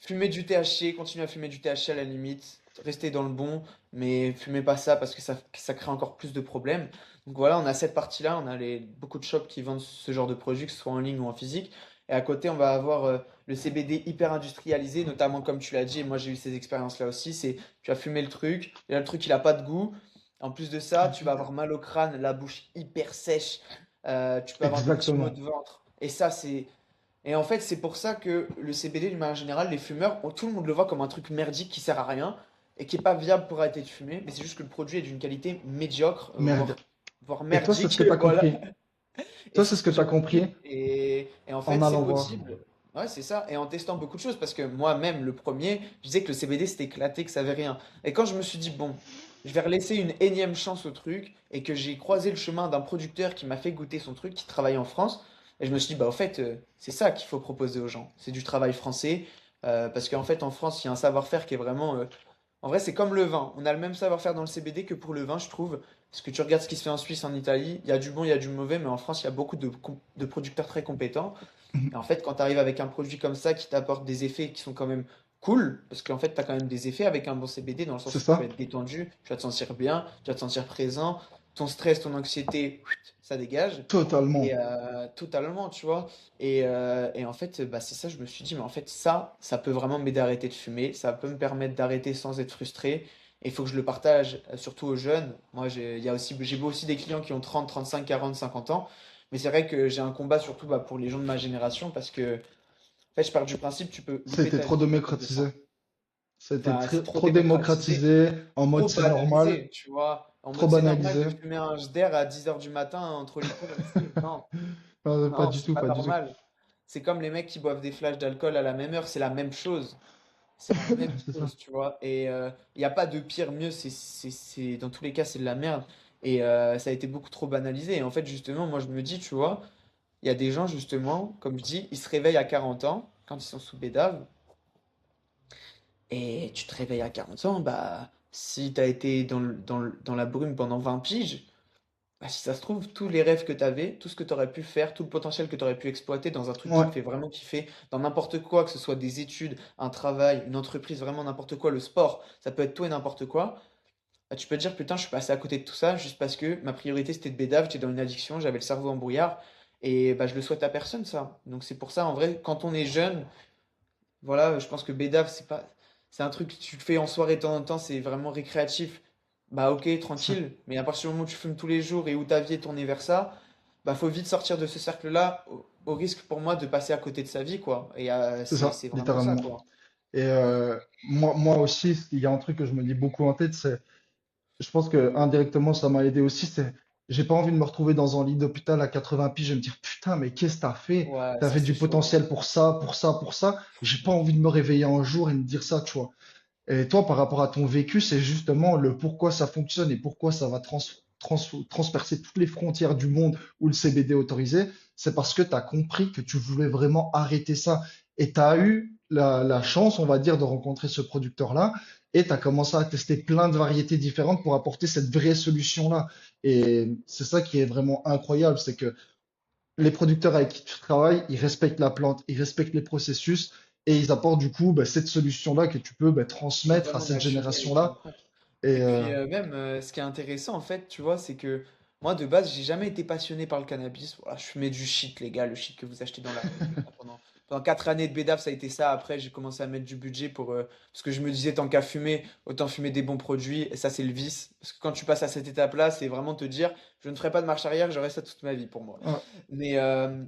Fumez du THC, continuez à fumer du THC à la limite, restez dans le bon, mais fumez pas ça parce que ça crée encore plus de problèmes. Donc voilà, on a cette partie-là, on a beaucoup de shops qui vendent ce genre de produits, que ce soit en ligne ou en physique. Et à côté, on va avoir le CBD hyper industrialisé, notamment comme tu l'as dit, et moi j'ai eu ces expériences-là aussi, c'est tu vas fumer le truc, et là le truc il a pas de goût. En plus de ça, tu vas avoir mal au crâne, la bouche hyper sèche, tu peux avoir des petits maux Exactement. de ventre. Et ça, c'est. Et en fait, c'est pour ça que le CBD, d'une manière générale, les fumeurs, tout le monde le voit comme un truc merdique qui sert à rien et qui est pas viable pour arrêter de fumer, mais c'est juste que le produit est d'une qualité médiocre, Merde. voire Et toi, c'est ce merdique, que t'as voilà. compris. Et Toi, c'est c'est ce ce que que t'as j'ai compris compris. Et en en fait, c'est allant voir. possible. Ouais, c'est ça. Et en testant beaucoup de choses, parce que moi-même, le premier, je disais que le CBD c'était éclaté, que ça avait rien. Et quand je me suis dit, bon, je vais relaisser une énième chance au truc, et que j'ai croisé le chemin d'un producteur qui m'a fait goûter son truc, qui travaille en France, et je me suis dit, bah, au fait, c'est ça qu'il faut proposer aux gens. C'est du travail français. Parce qu'en fait, en France, il y a un savoir-faire qui est vraiment. En vrai, c'est comme le vin. On a le même savoir-faire dans le CBD que pour le vin, je trouve. Parce que tu regardes ce qui se fait en Suisse, en Italie, il y a du bon, il y a du mauvais, mais en France, il y a beaucoup de producteurs très compétents. Et en fait, quand tu arrives avec un produit comme ça qui t'apporte des effets qui sont quand même cool, parce qu'en fait, tu as quand même des effets avec un bon CBD, dans le C'est sens où tu vas ça? être détendu, tu vas te sentir bien, tu vas te sentir présent, ton stress, ton anxiété, ça dégage. Et Totalement. totalement, tu vois. Et en fait, bah, c'est ça, je me suis dit, mais en fait, ça peut vraiment m'aider à arrêter de fumer, ça peut me permettre d'arrêter sans être frustré. Et il faut que je le partage, surtout aux jeunes. Moi, j'ai aussi des clients qui ont 30, 35, 40, 50 ans. Mais c'est vrai que j'ai un combat surtout bah, pour les gens de ma génération parce que, en fait, je pars du principe, tu peux louper C'était ta trop vie à cause de démocratisé. ça. C'était Enfin, c'est trop trop démocratisé, démocratisé, en mode trop c'est normal, banalisé, tu vois. En trop mode, c'est normal de banalisé. fumer un JDR à 10 heures du matin entre les cours au lycée. Non, Non, pas non, du c'est tout, pas pas du tout. normal. C'est comme les mecs qui boivent des flashs d'alcool à la même heure, c'est la même chose. C'est la même C'est ça. chose, tu vois. Et il n'y a pas de pire, mieux, dans tous les cas, c'est de la merde. Et ça a été beaucoup trop banalisé. Et en fait, justement, moi, je me dis, tu vois, il y a des gens, justement, comme je dis, ils se réveillent à 40 ans, quand ils sont sous bédave, et tu te réveilles à 40 ans, bah, si tu as été dans la brume pendant 20 piges, bah, si ça se trouve, tous les rêves que tu avais, tout ce que tu aurais pu faire, tout le potentiel que tu aurais pu exploiter dans un truc qui Ouais, te fait vraiment kiffer, dans n'importe quoi, que ce soit des études, un travail, une entreprise, vraiment n'importe quoi, le sport, ça peut être tout et n'importe quoi, bah, tu peux te dire, putain, je suis passé à côté de tout ça juste parce que ma priorité c'était de bédave, j'étais dans une addiction, j'avais le cerveau en brouillard, et bah, je le souhaite à personne ça. Donc c'est pour ça, en vrai, quand on est jeune, voilà, je pense que bédave, c'est un truc que tu fais en soirée de temps en temps, c'est vraiment récréatif. Bah ok, c'est tranquille, mais à partir du moment où tu fumes tous les jours et où ta vie est tournée vers ça, bah faut vite sortir de ce cercle-là, au risque pour moi de passer à côté de sa vie, quoi. Et c'est ça, c'est vraiment ça, littéralement. quoi. Et moi aussi, il y a un truc que je me dis beaucoup en tête, c'est, je pense que indirectement ça m'a aidé aussi, c'est, j'ai pas envie de me retrouver dans un lit d'hôpital à 80 piges et me dire putain, mais qu'est-ce que t'as fait? Ouais, ça T'avais c'est du chaud, hein. potentiel pour ça, pour ça, pour ça. J'ai pas envie de me réveiller un jour et me dire ça, tu vois. Et toi, par rapport à ton vécu, c'est justement le pourquoi ça fonctionne et pourquoi ça va transpercer toutes les frontières du monde où le CBD est autorisé. C'est parce que tu as compris que tu voulais vraiment arrêter ça. Et tu as eu la chance, on va dire, de rencontrer ce producteur-là. Et tu as commencé à tester plein de variétés différentes pour apporter cette vraie solution-là. Et c'est ça qui est vraiment incroyable, c'est que les producteurs avec qui tu travailles, ils respectent la plante, ils respectent les processus et ils apportent du coup cette solution-là que tu peux transmettre à Totalement cette naturel et qui est génération-là. incroyable. Et Et puis même, ce qui est intéressant en fait, tu vois, c'est que moi de base, j'ai jamais été passionné par le cannabis. Voilà, je fumais du shit, les gars, le shit que vous achetez dans la rue pendant 4 années de BDAF, ça a été ça. Après, j'ai commencé à mettre du budget parce que je me disais, tant qu'à fumer, autant fumer des bons produits. Et ça, c'est le vice. Parce que quand tu passes à cette étape-là, c'est vraiment te dire, je ne ferai pas de marche arrière, j'aurai ça toute ma vie pour moi. Ouais,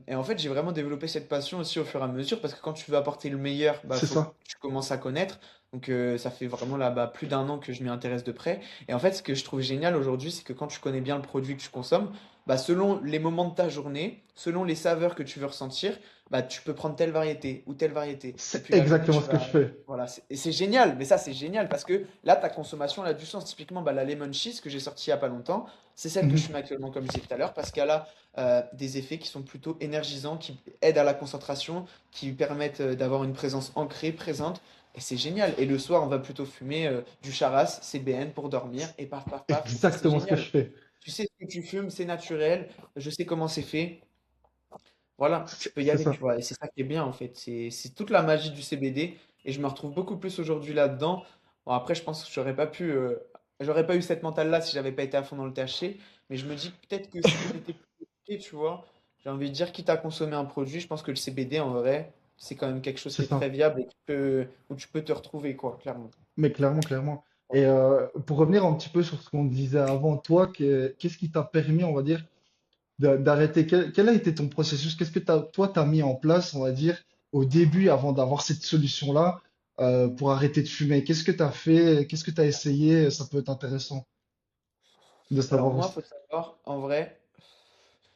Et en fait, j'ai vraiment développé cette passion aussi au fur et à mesure parce que quand tu veux apporter le meilleur, bah, c'est faut que ça. tu commences à connaître. Donc, ça fait vraiment là, bah, plus d'1 an que je m'y intéresse de près. Et en fait, ce que je trouve génial aujourd'hui, c'est que quand tu connais bien le produit que tu consommes, bah, selon les moments de ta journée, selon les saveurs que tu veux ressentir, bah, tu peux prendre telle variété ou telle variété. Et C'est puis la journée, exactement tu ce que vas. je fais. Voilà, et c'est génial, mais ça c'est génial parce que là ta consommation elle a du sens. Typiquement, bah, la lemon cheese que j'ai sortie il y a pas longtemps, c'est celle que je Mhm. fume actuellement, comme je disais tout à l'heure, parce qu'elle a des effets qui sont plutôt énergisants, qui aident à la concentration, qui permettent d'avoir une présence ancrée, présente. Et c'est génial. Et le soir, on va plutôt fumer du charas, CBN pour dormir, et paf, paf, paf. Et ça, c'est Exactement ce que je génial. fais. Tu sais ce que tu fumes, c'est naturel, je sais comment c'est fait. Voilà, tu peux y C'est aller, ça. tu vois. Et c'est ça qui est bien, en fait. C'est toute la magie du CBD. Et je me retrouve beaucoup plus aujourd'hui là-dedans. Bon, après, je pense que j'aurais pas eu cette mentale-là si j'avais pas été à fond dans le THC. Mais je me dis peut-être que si j'étais plus éduqué, tu vois, j'ai envie de dire, quitte à consommer un produit, je pense que le CBD, en vrai, c'est quand même quelque chose C'est qui est très ça. viable et où tu peux te retrouver, quoi, clairement. Mais clairement, clairement. Et pour revenir un petit peu sur ce qu'on disait avant, toi, qu'est-ce qui t'a permis, on va dire, d'arrêter? Quel a été ton processus? Qu'est-ce que toi, t'as mis en place, on va dire, au début, avant d'avoir cette solution-là, pour arrêter de fumer? Qu'est-ce que t'as fait? Qu'est-ce que t'as essayé? Ça peut être intéressant de Alors savoir moi, aussi. faut savoir, en vrai,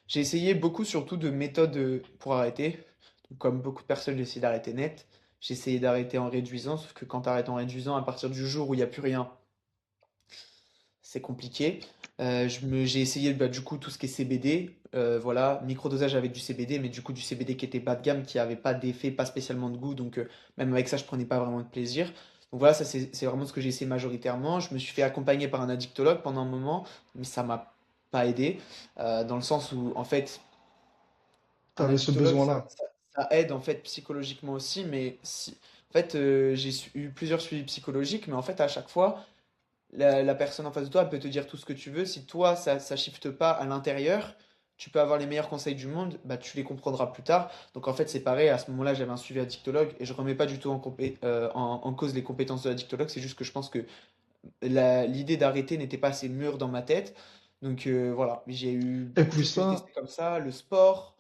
j'ai essayé beaucoup surtout de méthodes pour arrêter. Donc, comme beaucoup de personnes, j'ai essayé d'arrêter net. J'ai essayé d'arrêter en réduisant, sauf que quand tu arrêtes en réduisant, à partir du jour où il n'y a plus rien, c'est compliqué. J'ai essayé bah, du coup tout ce qui est CBD, voilà, microdosage avec du CBD, mais du coup du CBD qui était bas de gamme, qui avait pas d'effet, pas spécialement de goût, donc même avec ça je prenais pas vraiment de plaisir. Donc voilà, ça c'est vraiment ce que j'ai essayé majoritairement. Je me suis fait accompagner par un addictologue pendant un moment, mais ça m'a pas aidé, dans le sens où en fait un T'avais ce addictologue besoin-là. ça aide en fait psychologiquement aussi, mais si, en fait eu plusieurs suivis psychologiques, mais en fait à chaque fois la personne en face de toi, elle peut te dire tout ce que tu veux. Si toi, ça shifte pas à l'intérieur, tu peux avoir les meilleurs conseils du monde, bah, tu les comprendras plus tard. Donc en fait, c'est pareil. À ce moment-là, j'avais un suivi addictologue et je remets pas du tout en cause les compétences de l'addictologue. C'est juste que je pense que l'idée d'arrêter n'était pas assez mûre dans ma tête. Donc voilà, j'ai eu Et beaucoup de puis choses que j'ai ça, testées comme ça. Le sport,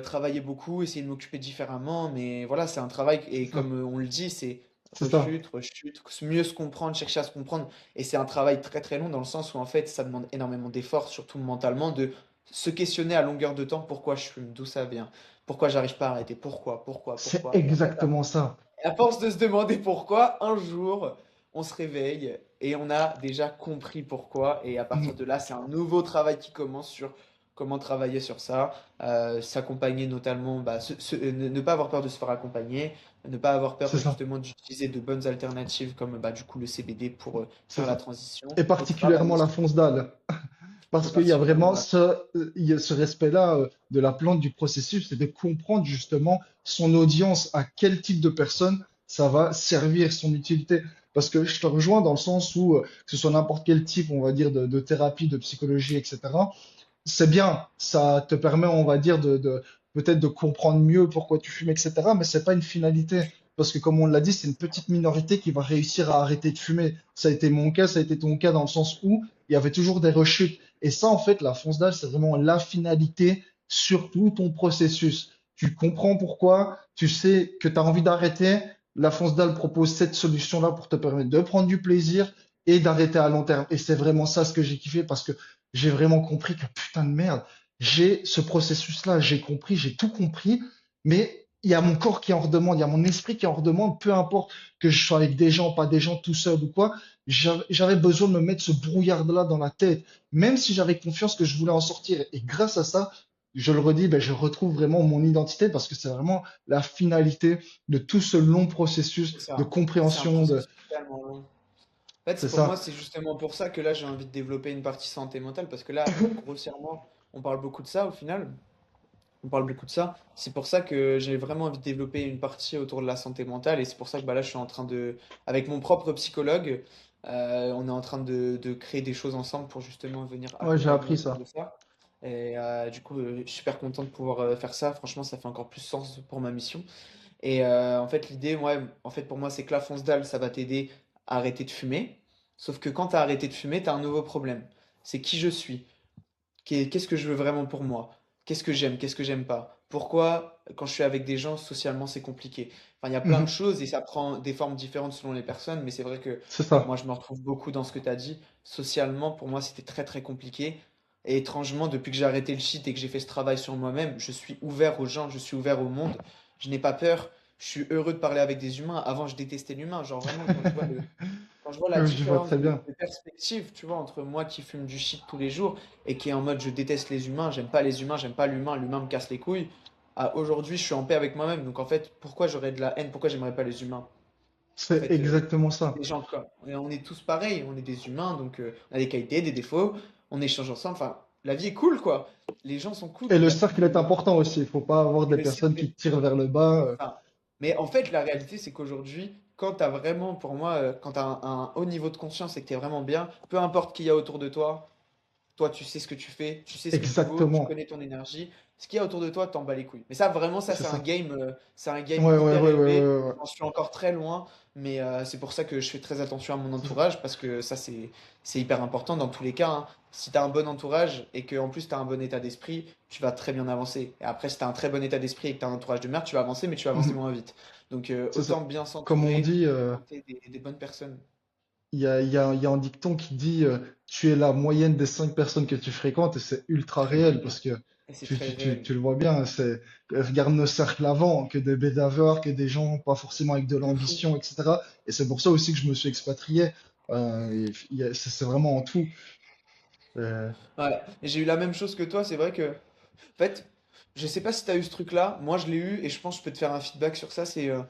travailler beaucoup, essayer de m'occuper différemment, mais voilà, c'est un travail, c'est et ça, comme on le dit, c'est c'est ça. rechute, mieux se comprendre, chercher à se comprendre, et c'est un travail très très long dans le sens où en fait ça demande énormément d'efforts, surtout mentalement, de se questionner à longueur de temps pourquoi je fume, d'où ça vient, pourquoi j'arrive pas à arrêter, C'est et en fait exactement ça. à force de se demander pourquoi, un jour on se réveille et on a déjà compris pourquoi. Et à partir de là, c'est un nouveau travail qui commence sur comment travailler sur ça, s'accompagner notamment, bah, ne pas avoir peur de se faire accompagner, ne pas avoir peur C'est ça. justement d'utiliser de bonnes alternatives comme bah, du coup le CBD pour C'est faire la ça. transition Et et travailler particulièrement la sur fonce dalle. et Parce qu'il y a particulièrement vraiment là. il y a ce respect-là de la plante du processus, c'est de comprendre justement son audience, à quel type de personne ça va servir, son utilité. Parce que je te rejoins dans le sens où, que ce soit n'importe quel type, on va dire, de thérapie, de psychologie, etc., c'est bien, ça te permet, on va dire, peut-être de comprendre mieux pourquoi tu fumes, etc. Mais c'est pas une finalité. Parce que comme on l'a dit, c'est une petite minorité qui va réussir à arrêter de fumer. Ça a été mon cas, ça a été ton cas dans le sens où il y avait toujours des rechutes. Et ça, en fait, la fonce d'âge, c'est vraiment la finalité sur tout ton processus. Tu comprends pourquoi, tu sais que tu as envie d'arrêter. La fonce dalle propose cette solution-là pour te permettre de prendre du plaisir et d'arrêter à long terme. Et c'est vraiment ça ce que j'ai kiffé parce que j'ai vraiment compris que putain de merde, j'ai ce processus-là, j'ai compris, j'ai tout compris, mais il y a mon corps qui en redemande, il y a mon esprit qui en redemande, peu importe que je sois avec des gens, pas des gens, tout seul ou quoi, j'avais besoin de me mettre ce brouillard-là dans la tête, même si j'avais confiance que je voulais en sortir. Et grâce à ça, je le redis, ben, je retrouve vraiment mon identité parce que c'est vraiment la finalité de tout ce long processus C'est de ça. C'est un compréhension de, processus tellement long. En fait, c'est pour moi, ça. c'est justement pour ça que là, j'ai envie de développer une partie santé mentale, parce que là, grossièrement, on parle beaucoup de ça au final. On parle beaucoup de ça. C'est pour ça que j'ai vraiment envie de développer une partie autour de la santé mentale, et c'est pour ça que bah, là, je suis en train avec mon propre psychologue, on est en train de créer des choses ensemble pour justement venir Ouais, j'ai accompagner appris autour ça. de ça. Et du coup, je suis super content de pouvoir faire ça. Franchement, ça fait encore plus sens pour ma mission. Et en fait, l'idée, ouais, en fait, pour moi, c'est que la fonce dalle, ça va t'aider à arrêter de fumer. Sauf que quand tu as arrêté de fumer, tu as un nouveau problème. C'est qui je suis. Qu'est-ce que je veux vraiment pour moi? Qu'est-ce que j'aime pas? Pourquoi, quand je suis avec des gens, socialement, c'est compliqué? Enfin, il y a plein de Mhm. choses et ça prend des formes différentes selon les personnes, mais c'est vrai que C'est ça. moi, je me retrouve beaucoup dans ce que tu as dit. Socialement, pour moi, c'était très, très compliqué. Et étrangement, depuis que j'ai arrêté le shit et que j'ai fait ce travail sur moi-même, je suis ouvert aux gens, je suis ouvert au monde. Je n'ai pas peur. Je suis heureux de parler avec des humains. Avant, je détestais l'humain. Genre, vraiment, quand je vois la Je vois différence très bien. de perspective, tu vois, entre moi qui fume du shit tous les jours et qui est en mode je déteste les humains, j'aime pas les humains, j'aime pas l'humain, l'humain me casse les couilles, à aujourd'hui je suis en paix avec moi-même. Donc en fait, pourquoi j'aurais de la haine? Pourquoi j'aimerais pas les humains? En C'est fait, exactement c'est ça. des gens quoi. Et on est tous pareils, on est des humains, donc on a des qualités, des défauts, on échange ensemble. Enfin, la vie est cool quoi. Les gens sont cool. Et Il le y a plus cercle est de. important aussi. Il faut pas avoir Et des le personnes cercle qui est te tirent vers le bas. ça. Mais en fait, la réalité, c'est qu'aujourd'hui, quand tu as vraiment, pour moi, quand tu as un haut niveau de conscience et que tu es vraiment bien, peu importe qui y a autour de toi, toi, tu sais ce que tu fais, tu sais ce que tu vaux, tu Exactement. connais ton énergie. Ce qu'il y a autour de toi, t'en bats les couilles. Mais ça, vraiment, ça, C'est ça. c'est un game Ouais, ouais, hyper ouais, ouais, élevé. ouais, ouais. J'en suis encore très loin, mais c'est pour ça que je fais très attention à mon entourage, parce que ça, c'est hyper important dans tous les cas, hein. Si tu as un bon entourage et que en plus tu as un bon état d'esprit, tu vas très bien avancer. Et après, si tu as un très bon état d'esprit et que tu as un entourage de merde, tu vas avancer, mais tu vas avancer Mhm. moins vite. Donc, C'est ça. autant bien Comme on s'entourer, dit, fréquenter des bonnes personnes. il y a un dicton qui dit tu es la moyenne des 5 personnes que tu fréquentes et c'est ultra Très réel vrai. parce que Et c'est très réel. tu le vois bien. Regarde nos cercles avant, que des bédaveurs, que des gens pas forcément avec de De fou. l'ambition, etc. Et c'est pour ça aussi que je me suis expatrié. C'est vraiment en tout. Euh, Ouais, et j'ai eu la même chose que toi, c'est vrai que, en fait, je sais pas si tu as eu ce truc-là, moi je l'ai eu et je pense que je peux te faire un feedback sur ça, je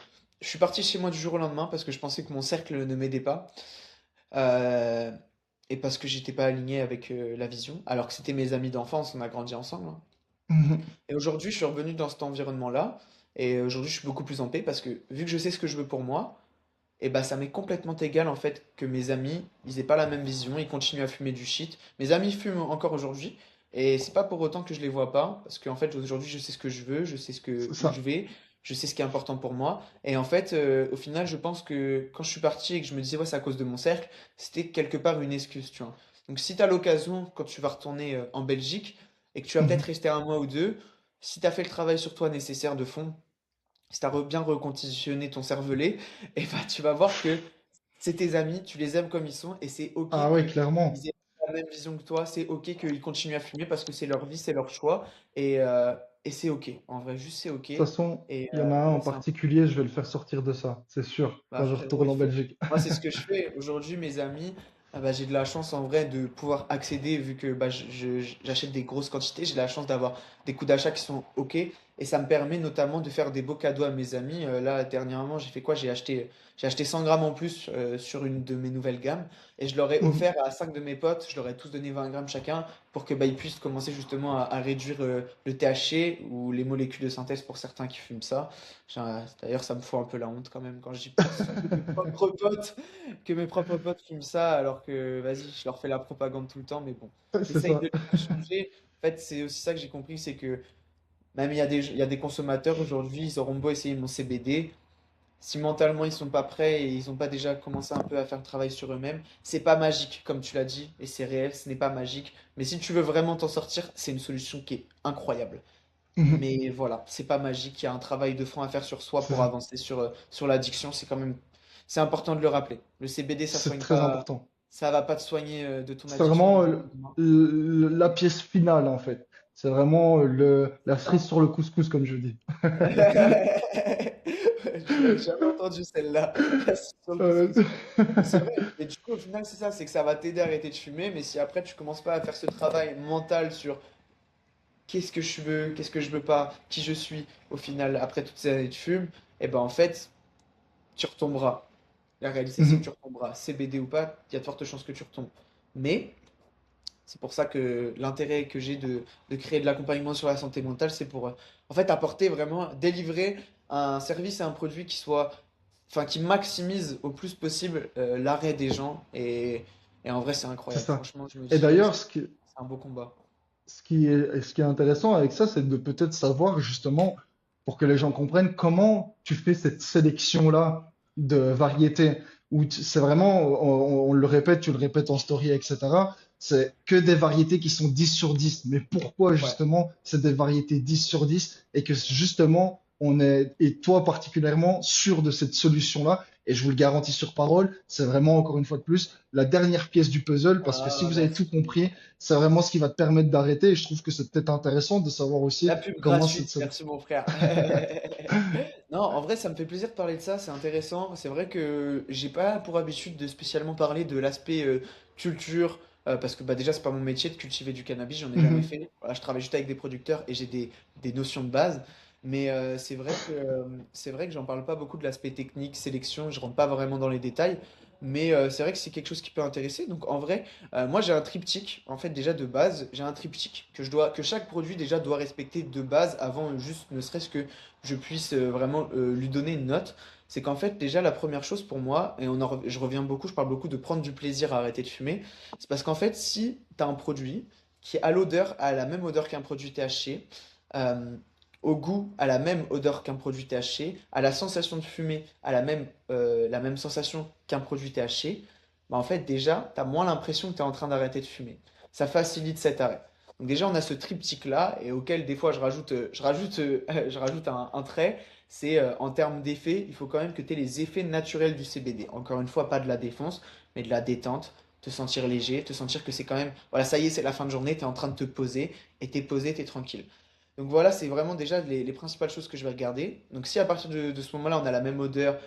suis parti chez moi du jour au lendemain parce que je pensais que mon cercle ne m'aidait pas, euh, et parce que j'étais pas aligné avec la vision, alors que c'était mes amis d'enfance, on a grandi ensemble, hein. Et aujourd'hui, je suis revenu dans cet environnement-là, et aujourd'hui, je suis beaucoup plus en paix parce que vu que je sais ce que je veux pour moi, et bah ça m'est complètement égal en fait que mes amis, ils aient pas la même vision, ils continuent à fumer du shit. Mes amis fument encore aujourd'hui et c'est pas pour autant que je les vois pas parce qu'en fait aujourd'hui je sais ce que je veux, je sais c'est où je ça. vais, je sais ce qui est important pour moi et en fait au final je pense que quand je suis parti et que je me disais ouais c'est à cause de mon cercle, c'était quelque part une excuse, tu vois. Donc si tu as l'occasion quand tu vas retourner en Belgique et que tu vas peut-être rester un mois ou deux, si tu as fait le travail sur toi nécessaire de fond, si tu as bien reconditionné ton cervelet, et bah, tu vas voir que c'est tes amis, tu les aimes comme ils sont, et c'est OK Ah ouais, qu'ils clairement. aient la même vision que toi, c'est OK qu'ils continuent à fumer parce que c'est leur vie, c'est leur choix, et c'est OK. En vrai, juste c'est OK, De toute façon, et il y en a un en c'est un particulier, je vais le faire sortir de ça, c'est sûr, bah quand je frérot, retourne il en faut. Belgique. Moi, c'est ce que je fais. Aujourd'hui, mes amis, ah bah, j'ai de la chance en vrai de pouvoir accéder, vu que bah, j'achète des grosses quantités, j'ai la chance d'avoir des coûts d'achat qui sont OK. Et ça me permet notamment de faire des beaux cadeaux à mes amis. Là, dernièrement, j'ai fait quoi? J'ai acheté 100 grammes en plus sur une de mes nouvelles gammes. Et je leur ai Mhm. offert à 5 de mes potes, je leur ai tous donné 20 grammes chacun pour que bah, ils puissent commencer justement à réduire le THC ou les molécules de synthèse pour certains qui fument ça. D'ailleurs, ça me fout un peu la honte quand même quand j'y pense. Que mes propres potes fument ça, alors que, vas-y, je leur fais la propagande tout le temps, mais bon. C'est J'essaye de ça. les faire changer. En fait, c'est aussi ça que j'ai compris, c'est que même il y a des consommateurs aujourd'hui, ils auront beau essayer mon CBD. Si mentalement ils sont pas prêts et ils n'ont pas déjà commencé un peu à faire le travail sur eux-mêmes, c'est pas magique, comme tu l'as dit, et c'est réel, ce n'est pas magique. Mais si tu veux vraiment t'en sortir, c'est une solution qui est incroyable. Mhm. Mais voilà, c'est pas magique, il y a un travail de fond à faire sur soi C'est pour ça. avancer sur l'addiction, c'est quand même, c'est important de le rappeler. Le CBD, ça C'est soigne très pas, important. ça va pas te soigner de ton C'est addiction du vraiment jour au lendemain. la pièce finale, en fait. C'est vraiment la cerise sur le couscous, comme je dis. Je l'avais jamais entendu celle-là, sur le Euh, couscous. Mais c'est vrai, et du coup au final c'est ça, c'est que ça va t'aider à arrêter de fumer, mais si après tu commences pas à faire ce travail mental sur qu'est-ce que je veux, qu'est-ce que je veux pas, qui je suis, au final après toutes ces années de fume, et ben en fait tu retomberas. La réalité, c'est que tu mhm. retomberas. CBD ou pas, il y a de fortes chances que tu retombes. Mais c'est pour ça que l'intérêt que j'ai de créer de l'accompagnement sur la santé mentale, c'est pour en fait apporter vraiment, délivrer un service et un produit qui soit, enfin, qui maximise au plus possible l'arrêt des gens. Et en vrai, c'est C'est incroyable. ça. Franchement, je me Et dis, d'ailleurs, c'est un beau combat. Ce qui est intéressant avec ça, c'est de peut-être savoir justement, pour que les gens comprennent, comment tu fais cette sélection-là de variétés. C'est vraiment, on le répète, tu le répètes en story, etc. C'est que des variétés qui sont 10 sur 10. Mais pourquoi Ouais. justement c'est des variétés 10 sur 10 et que justement on est, et toi particulièrement, sûr de cette solution-là? Et je vous le garantis sur parole, c'est vraiment encore une fois de plus la dernière pièce du puzzle parce que si Ah, vous avez tout merci. compris, c'est vraiment ce qui va te permettre d'arrêter. Et je trouve que c'est peut-être intéressant de savoir La aussi pub comment cette gratuite, sélection. merci mon frère. Non, en vrai, ça me fait plaisir de parler de ça, c'est intéressant. C'est vrai que j'ai pas pour habitude de spécialement parler de l'aspect culture, parce que bah, déjà, c'est pas mon métier de cultiver du cannabis, j'en ai jamais Mhm. fait. Voilà, je travaille juste avec des producteurs et j'ai des notions de base. Mais c'est vrai que j'en parle pas beaucoup de l'aspect technique, sélection, je rentre pas vraiment dans les détails. Mais c'est vrai que c'est quelque chose qui peut intéresser. Donc en vrai, moi, j'ai un triptyque, en fait, déjà de base, j'ai un triptyque que chaque produit déjà doit respecter de base avant juste, ne serait-ce que je puisse vraiment lui donner une note. C'est qu'en fait, déjà, la première chose pour moi, et je reviens beaucoup, je parle beaucoup de prendre du plaisir à arrêter de fumer, c'est parce qu'en fait, si tu as un produit qui à l'odeur a la même odeur qu'un produit THC, euh, au goût a la même odeur qu'un produit THC, à la sensation de fumer a la même sensation qu'un produit THC, bah en fait, déjà, tu as moins l'impression que tu es en train d'arrêter de fumer. Ça facilite cet arrêt. Donc déjà, on a ce triptyque-là, et auquel des fois je rajoute un trait, c'est en termes d'effets, il faut quand même que tu aies les effets naturels du CBD. Encore une fois, pas de la défonce, mais de la détente, te sentir léger, te sentir que c'est quand même, voilà, ça y est, c'est la fin de journée, tu es en train de te poser, et tu es posé, tu es tranquille. Donc voilà, c'est vraiment déjà les principales choses que je vais regarder. Donc si à partir de ce moment-là, on a la même odeur,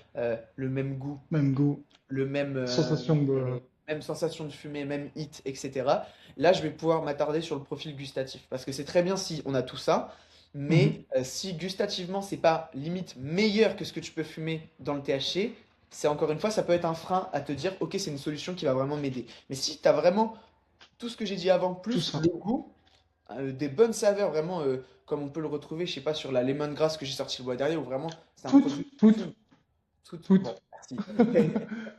le même goût, Même goût, le même, sensation de. même sensation de fumée, même hit, etc. Là, je vais pouvoir m'attarder sur le profil gustatif. Parce que c'est très bien si on a tout ça, Mhm. mais si gustativement, c'est pas limite meilleur que ce que tu peux fumer dans le THC, c'est encore une fois, ça peut être un frein à te dire, ok, c'est une solution qui va vraiment m'aider. Mais si tu as vraiment tout ce que j'ai dit avant, Tout plus ça. le goût, des bonnes saveurs, vraiment, comme on peut le retrouver, je sais pas, sur la lemongrass que j'ai sorti le mois dernier, où vraiment, c'est un Toutes, produit que tu toutes, fumes toutes. toutes. Bon, merci.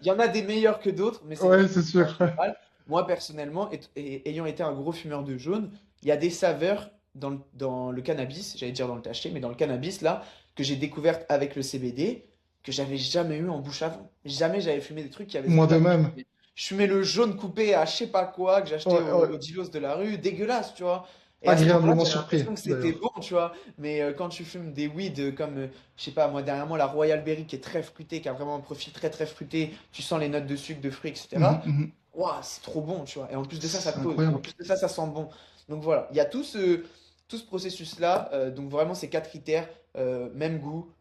Il y en a des meilleurs que d'autres, mais c'est vrai Ouais, que c'est en sûr. général, moi personnellement, ayant été un gros fumeur de jaune, il y a des saveurs dans le cannabis, j'allais dire dans le THC, mais dans le cannabis là, que j'ai découverte avec le CBD, que j'avais jamais eu en bouche avant. Jamais j'avais fumé des trucs qui avaient ce Moi de goût-là. même. Je fumais le jaune coupé à je sais pas quoi, que Ouais, j'achetais ouais. au Dealos de la rue, dégueulasse, tu vois. Et à ce moment-là, Agréablement j'avais surpris, l'impression que c'était d'ailleurs. bon, tu vois. Mais quand tu fumes des weed comme, je sais pas, moi, dernièrement, la Royal Berry qui est très fruitée, qui a vraiment un profil très très fruité, tu sens les notes de sucre, de fruits, Mhm, etc. mhm. Waouh, c'est trop bon, tu vois. Et en plus de ça, ça C'est pose. Et en incroyable. plus de ça, ça sent bon. Donc voilà, il y a tout ce processus-là. Donc vraiment, ces quatre critères, même goût,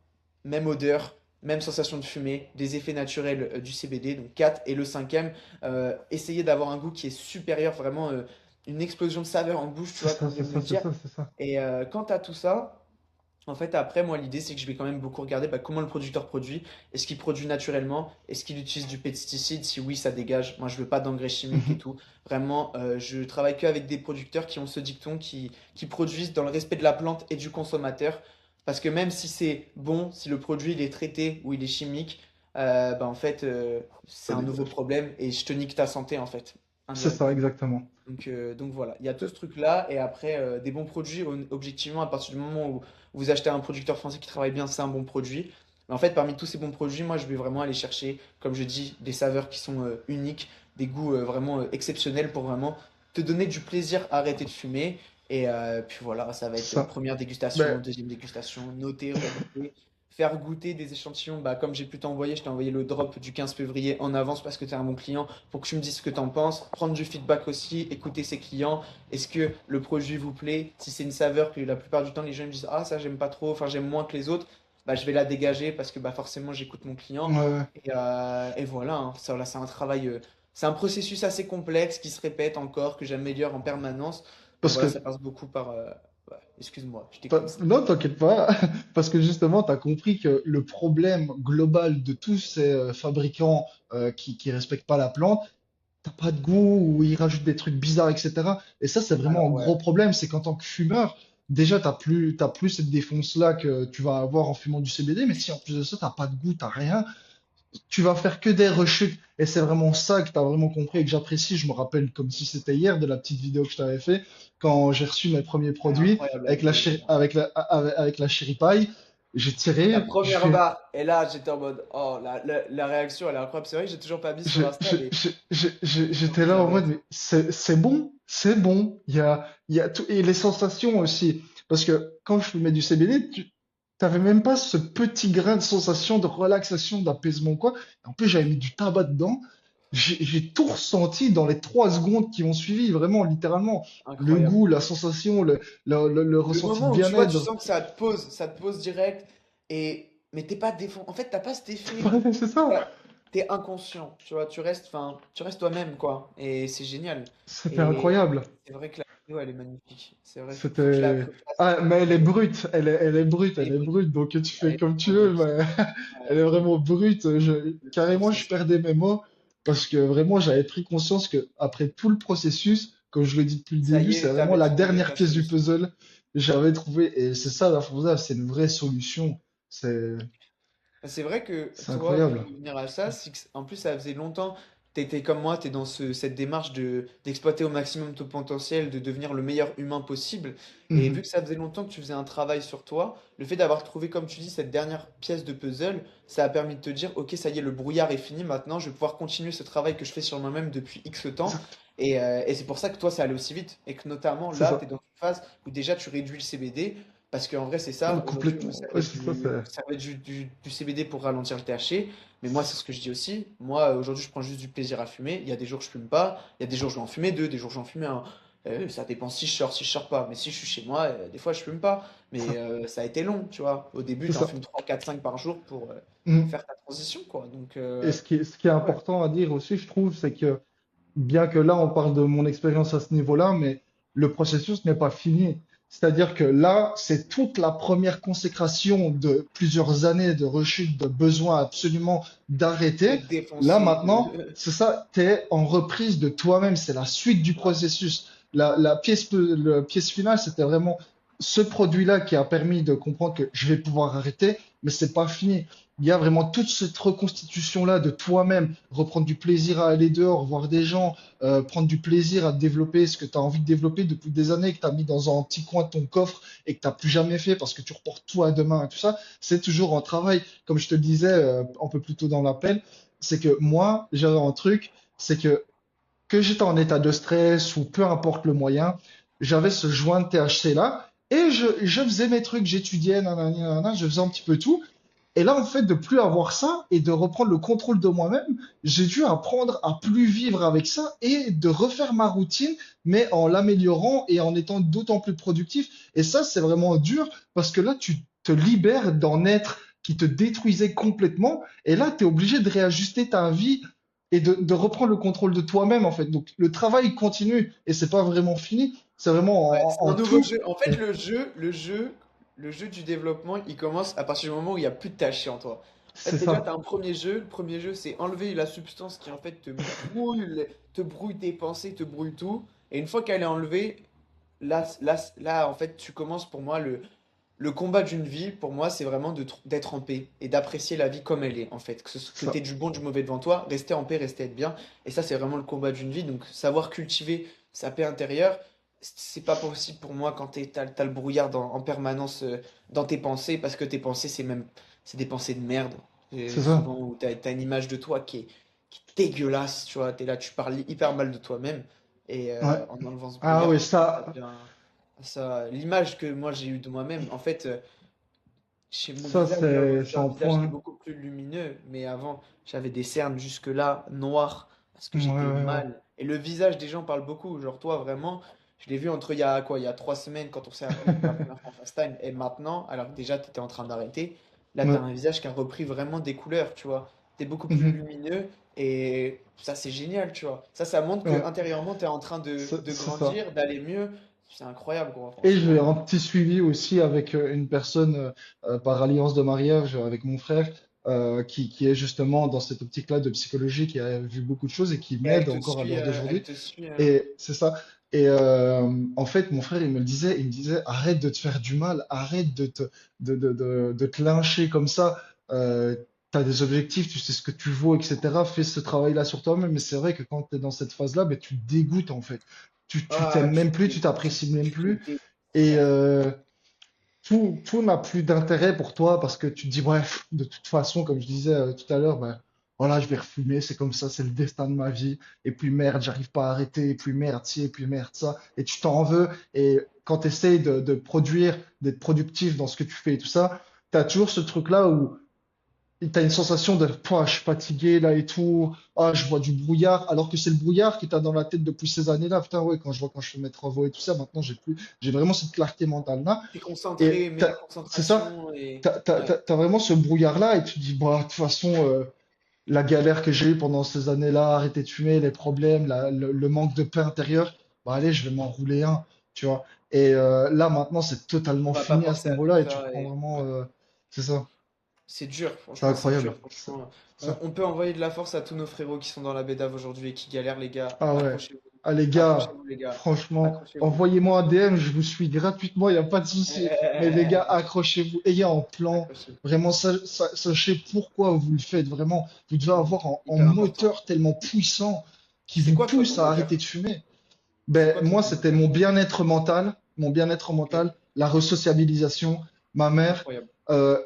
même odeur, même sensation de fumée, des effets naturels du CBD, donc 4. Et le cinquième, essayer d'avoir un goût qui est supérieur, vraiment une explosion de saveur en bouche, tu C'est vois, ça, comme c'est j'aime le ça, c'est dire. ça, c'est ça. Et quant à tout ça, en fait, après, moi, l'idée, c'est que je vais quand même beaucoup regarder bah, comment le producteur produit. Est-ce qu'il produit naturellement? Est-ce qu'il utilise du pesticide? Si oui, ça dégage. Moi, je veux pas d'engrais chimiques et Mhm. tout. Vraiment, je travaille qu'avec des producteurs qui ont ce dicton, qui produisent dans le respect de la plante et du consommateur. Parce que même si c'est bon, si le produit il est traité ou il est chimique, bah, en fait, c'est Ça un nouveau dégage. problème et je te nique ta santé, en fait, C'est ça, indirectement. exactement. Donc voilà, il y a tout ce truc-là. Et après, des bons produits, objectivement, à partir du moment où vous achetez un producteur français qui travaille bien, c'est un bon produit. Mais en fait, parmi tous ces bons produits, moi, je vais vraiment aller chercher, comme je dis, des saveurs qui sont uniques, des goûts vraiment exceptionnels pour vraiment te donner du plaisir à arrêter de fumer. Et puis voilà, ça va C'est être ça. première dégustation, Ben, deuxième dégustation, noter, renoter, faire goûter des échantillons. Bah, comme j'ai pu t'envoyer, je t'ai envoyé le drop du 15 février en avance parce que tu es un bon client pour que tu me dises ce que tu en penses, prendre du feedback aussi, écouter ses clients. Est-ce que le produit vous plaît? Si c'est une saveur que la plupart du temps les gens me disent ah ça j'aime pas trop, enfin j'aime moins que les autres, bah je vais la dégager parce que bah forcément j'écoute mon client. ouais, ouais. Et voilà, hein. Ça, voilà, c'est un travail, c'est un processus assez complexe qui se répète encore, que j'améliore en permanence. Mais Parce voilà, que ça passe beaucoup par. Ouais, excuse-moi, je t'ai coincé. Non, t'inquiète pas, parce que justement, tu as compris que le problème global de tous ces fabricants qui respectent pas la plante, t'as pas de goût ou ils rajoutent des trucs bizarres, etc. Et ça, c'est vraiment un Alors ouais. gros problème, c'est qu'en tant que fumeur, déjà, t'as plus cette défonce-là que tu vas avoir en fumant du CBD, mais si en plus de ça, t'as pas de goût, t'as rien, tu vas faire que des rechutes. Et c'est vraiment ça que tu as vraiment compris et que j'apprécie. Je me rappelle comme si c'était hier de la petite vidéo que je t'avais fait quand j'ai reçu mes premiers Elle est produits incroyable la avec la, vidéo. avec la Cherry Pie. J'ai Ta tiré, je première fais, barre. Et là, j'étais en mode, oh, la réaction, elle est incroyable. C'est vrai que j'ai toujours pas mis sur Insta, mais j'ai j'étais envie de là la en mode, mettre. mais c'est bon, c'est bon. Il y a tout, et les sensations aussi. Parce que quand je mets du CBD, tu t'avais même pas ce petit grain de sensation de relaxation, d'apaisement, quoi. En plus, j'avais mis du tabac dedans. J'ai tout ressenti dans les 3 secondes qui ont suivi, vraiment, littéralement. Le Incroyable. goût, la sensation, le Le ressenti de moment où tu vois, tu bien-être. sens que ça te pose direct. Mais t'es pas défon. En fait, t'as pas cet effet. Ouais, c'est ça. Voilà, t'es inconscient, tu vois, enfin, tu restes toi-même, quoi. Et c'est génial. C'était Et incroyable. c'est vrai que la vidéo, elle est magnifique. C'est vrai, faut que je la C'était. refasse. Ah, mais elle est Et brute, elle elle est est brute. brute, donc tu Elle fais est comme tu vraiment veux, brute. mais elle Ouais, est vraiment brute. sur Carrément, ça, je perdais mes mots parce que vraiment, j'avais pris conscience que après tout le processus, comme je le dis depuis le ça début, y c'est est, vraiment t'avais la trouvé dernière ta pièce du solution. puzzle que j'avais trouvé, et c'est ça la Fonda, c'est une vraie solution. C'est vrai que C'est toi, pour incroyable. revenir à ça, en plus ça faisait longtemps, tu étais comme moi, tu es dans cette démarche d'exploiter au maximum ton potentiel, de devenir le meilleur humain possible. Et vu Mhm. que ça faisait longtemps que tu faisais un travail sur toi, le fait d'avoir trouvé, comme tu dis, cette dernière pièce de puzzle, ça a permis de te dire, ok, ça y est, le brouillard est fini, maintenant je vais pouvoir continuer ce travail que je fais sur moi-même depuis X temps. Exact. Et c'est pour ça que toi, ça allait aussi vite. Et que notamment C'est là, tu es ça. dans une phase où déjà tu réduis le CBD. Parce qu'en vrai, c'est ça. Aujourd'hui, vous Complètement. Ouais, servez c'est ça, vous servez du CBD pour ralentir le THC. Mais moi, c'est ce que je dis aussi. Moi, aujourd'hui, je prends juste du plaisir à fumer. Il y a des jours, je fume pas. Il y a des jours, je vais en fumer deux. Des jours, j'en fume un. Ça dépend si je sors pas. Mais si je suis chez moi, des fois, je fume pas. Mais ça a été long, tu vois. Au début, c'est tu en ça. fumes 3 4 5 par jour pour Mhm. faire ta transition, quoi. Donc, Et ce qui est ouais. important à dire aussi, je trouve, c'est que bien que là, on parle de mon expérience à ce niveau-là, mais le processus n'est pas fini. C'est-à-dire que là, c'est toute la première consécration de plusieurs années de rechute, de besoin absolument d'arrêter. D'être Là, défoncé, maintenant, de. c'est ça, tu es en reprise de toi-même. C'est la suite du Ouais. processus. La pièce finale, c'était vraiment ce produit-là qui a permis de comprendre que je vais pouvoir arrêter, mais c'est pas fini. Il y a vraiment toute cette reconstitution-là de toi-même, reprendre du plaisir à aller dehors, voir des gens, prendre du plaisir à développer ce que tu as envie de développer depuis des années, que tu as mis dans un petit coin de ton coffre et que tu n'as plus jamais fait parce que tu reportes tout à demain et tout ça, c'est toujours un travail. Comme je te le disais un peu plus tôt dans l'appel, c'est que moi, j'avais un truc, c'est que j'étais en état de stress ou peu importe le moyen, j'avais ce joint de THC là et je faisais mes trucs, j'étudiais, nanani, nanana, je faisais un petit peu tout. Et là, en fait, de plus avoir ça et de reprendre le contrôle de moi-même, j'ai dû apprendre à plus vivre avec ça et de refaire ma routine, mais en l'améliorant et en étant d'autant plus productif. Et ça, c'est vraiment dur parce que là, tu te libères d'en être qui te détruisait complètement. Et là, tu es obligé de réajuster ta vie et de reprendre le contrôle de toi-même, en fait. Donc, le travail continue et c'est pas vraiment fini. C'est Ouais, vraiment c'est un en nouveau tout. jeu. En fait, Et le jeu du développement, il commence à partir du moment où il n'y a plus de tâches en toi. En fait, c'est déjà, tu as ça. un premier jeu. Le premier jeu, c'est enlever la substance qui, en fait, te brouille tes pensées, te brouille tout. Et une fois qu'elle est enlevée, là, en fait, tu commences pour moi le combat d'une vie. Pour moi, c'est vraiment d'être en paix et d'apprécier la vie comme elle est, en fait. Que tu Ça. aies du bon, du mauvais devant toi, rester en paix, rester être bien. Et ça, c'est vraiment le combat d'une vie. Donc, savoir cultiver sa paix intérieure, c'est pas possible pour moi quand t'as le brouillard en permanence dans tes pensées, parce que tes pensées, c'est des pensées de merde. Et C'est ça. souvent, où t'as une image de toi qui est dégueulasse, tu vois. T'es là, tu parles hyper mal de toi-même. Et Ouais. en enlevant ce Ah brouillard, oui, pour moi, ça ça. devient l'image que moi j'ai eue de moi-même. En fait, chez mon Ça, visage, là, aujourd'hui, c'est j'ai un un visage qui est point. beaucoup plus lumineux, mais avant, j'avais des cernes jusque-là, noires, parce que Ouais, j'étais ouais, ouais. mal. Et le visage des gens parle beaucoup. Genre, toi, vraiment, je l'ai vu entre il y a quoi, il y a 3 semaines quand on s'est appelé pour la première fois en FaceTime, et maintenant, alors que déjà, tu étais en train d'arrêter, là, tu as Ouais. un visage qui a repris vraiment des couleurs, tu vois. Tu es beaucoup plus Mhm. lumineux, et ça, c'est génial, tu vois. Ça montre que Ouais. intérieurement, tu es en train de C'est ça. grandir, d'aller mieux. C'est incroyable, quoi, Et j'ai un franchement. petit suivi aussi avec une personne par alliance de mariage avec mon frère qui est justement dans cette optique-là de psychologie, qui a vu beaucoup de choses et qui Et m'aide encore à l'heure elle d'aujourd'hui. te suit. Et c'est ça. Et en fait, mon frère, il me disait, arrête de te faire du mal, arrête de te lyncher comme ça. as des objectifs, tu sais ce que tu vaux, etc. Fais ce travail-là sur toi-même. Mais c'est vrai que quand tu es dans cette phase-là, ben, tu te dégoûtes en fait. Tu Ah, t'aimes même plus, tu t'apprécies même tu te plus. dégoûtes, Et frère. tout n'a plus d'intérêt pour toi parce que tu te dis, bref, de toute façon, comme je disais tout à l'heure, ben, voilà, je vais refumer, c'est comme ça, c'est le destin de ma vie. Et puis merde, j'arrive pas à arrêter, et puis merde, ci, et puis merde, ça. Et tu t'en veux. Et quand tu essayes de produire, d'être productif dans ce que tu fais et tout ça, tu as toujours ce truc-là où t'as une sensation de, pouah, je suis fatigué là et tout, ah, je vois du brouillard, alors que c'est le brouillard qui t'a dans la tête depuis ces années-là. Putain, ouais, quand je fais mes travaux et tout ça, maintenant j'ai vraiment cette clarté mentale là. T'es Et concentré, meilleure c'est ça, concentration et ouais, t'as vraiment ce brouillard-là et tu te dis, bah, de toute façon, la galère que j'ai eue pendant ces années-là, arrêter de fumer, les problèmes, le manque de paix intérieure, bah, allez, je vais m'enrouler un, tu vois. Et là, maintenant, c'est on totalement va pas fini à ce penser à tout niveau-là et tu ça prends et vraiment, ouais. c'est ça, C'est dur, c'est franchement, c'est incroyable. dur. Franchement. C'est ça. On peut envoyer de la force à tous nos frérots qui sont dans la bédave aujourd'hui et qui galèrent, les gars. Ah ouais. Accrochez-vous. Ah les gars, Accrochez-vous, les gars. franchement, Accrochez-vous. envoyez-moi un DM, je vous suis gratuitement, il n'y a pas de souci. Mais les gars, accrochez-vous, ayez un plan. Accrochez-vous. Vraiment, sachez pourquoi vous le faites. Vraiment, vous devez avoir un Hyper important. moteur tellement puissant qui C'est vous quoi, toi, pousse ton à arrêter moteur? de fumer. C'est Ben, quoi, toi, moi, ton c'était moteur? mon bien-être Ok. mental, la resociabilisation, ma mère, Incroyable.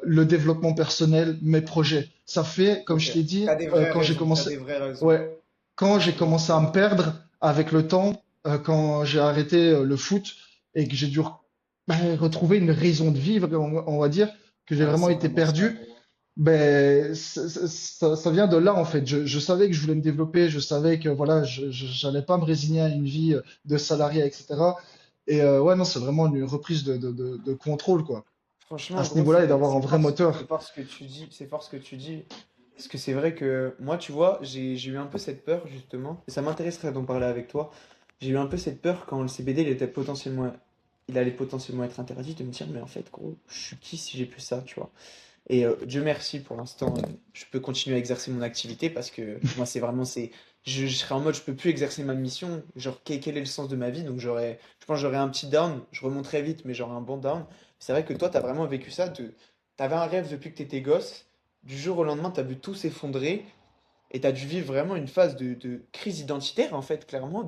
le développement personnel, mes projets. Ça fait, comme Ok. je t'ai dit, T'as des vraies quand j'ai raisons. T'as commencé, des vraies raisons. ouais, quand j'ai Franchement, commencé à me perdre avec le temps, quand j'ai arrêté le foot et que j'ai dû ben, retrouver une raison de vivre, on va dire, que j'ai ouais, vraiment c'est été vraiment ça, perdu, gros. ben, ça vient de là, en fait. Je savais que je voulais me développer, je savais que voilà, j'allais pas me résigner à une vie de salarié, etc. Et ouais, non, c'est vraiment une reprise de contrôle, quoi, à Franchement, ce gros, niveau-là, et c'est d'avoir un vrai c'est moteur. fort ce que tu dis, c'est fort ce que tu dis. Parce que c'est vrai que moi, tu vois, j'ai eu un peu cette peur, justement, et ça m'intéresserait d'en parler avec toi. J'ai eu un peu cette peur quand le CBD, il allait potentiellement être interdit, de me dire, mais en fait, gros, je suis qui si j'ai plus ça, tu vois. Et Dieu merci, pour l'instant, je peux continuer à exercer mon activité parce que moi, je serais en mode, je peux plus exercer ma mission. Genre, quel est le sens de ma vie? Donc, je pense que j'aurais un petit down. Je remonterai vite, mais j'aurais un bon down. C'est vrai que toi, tu as vraiment vécu ça. T'avais un rêve depuis que t'étais gosse. Du jour au lendemain, t'as vu tout s'effondrer et t'as dû vivre vraiment une phase de crise identitaire, en fait, clairement,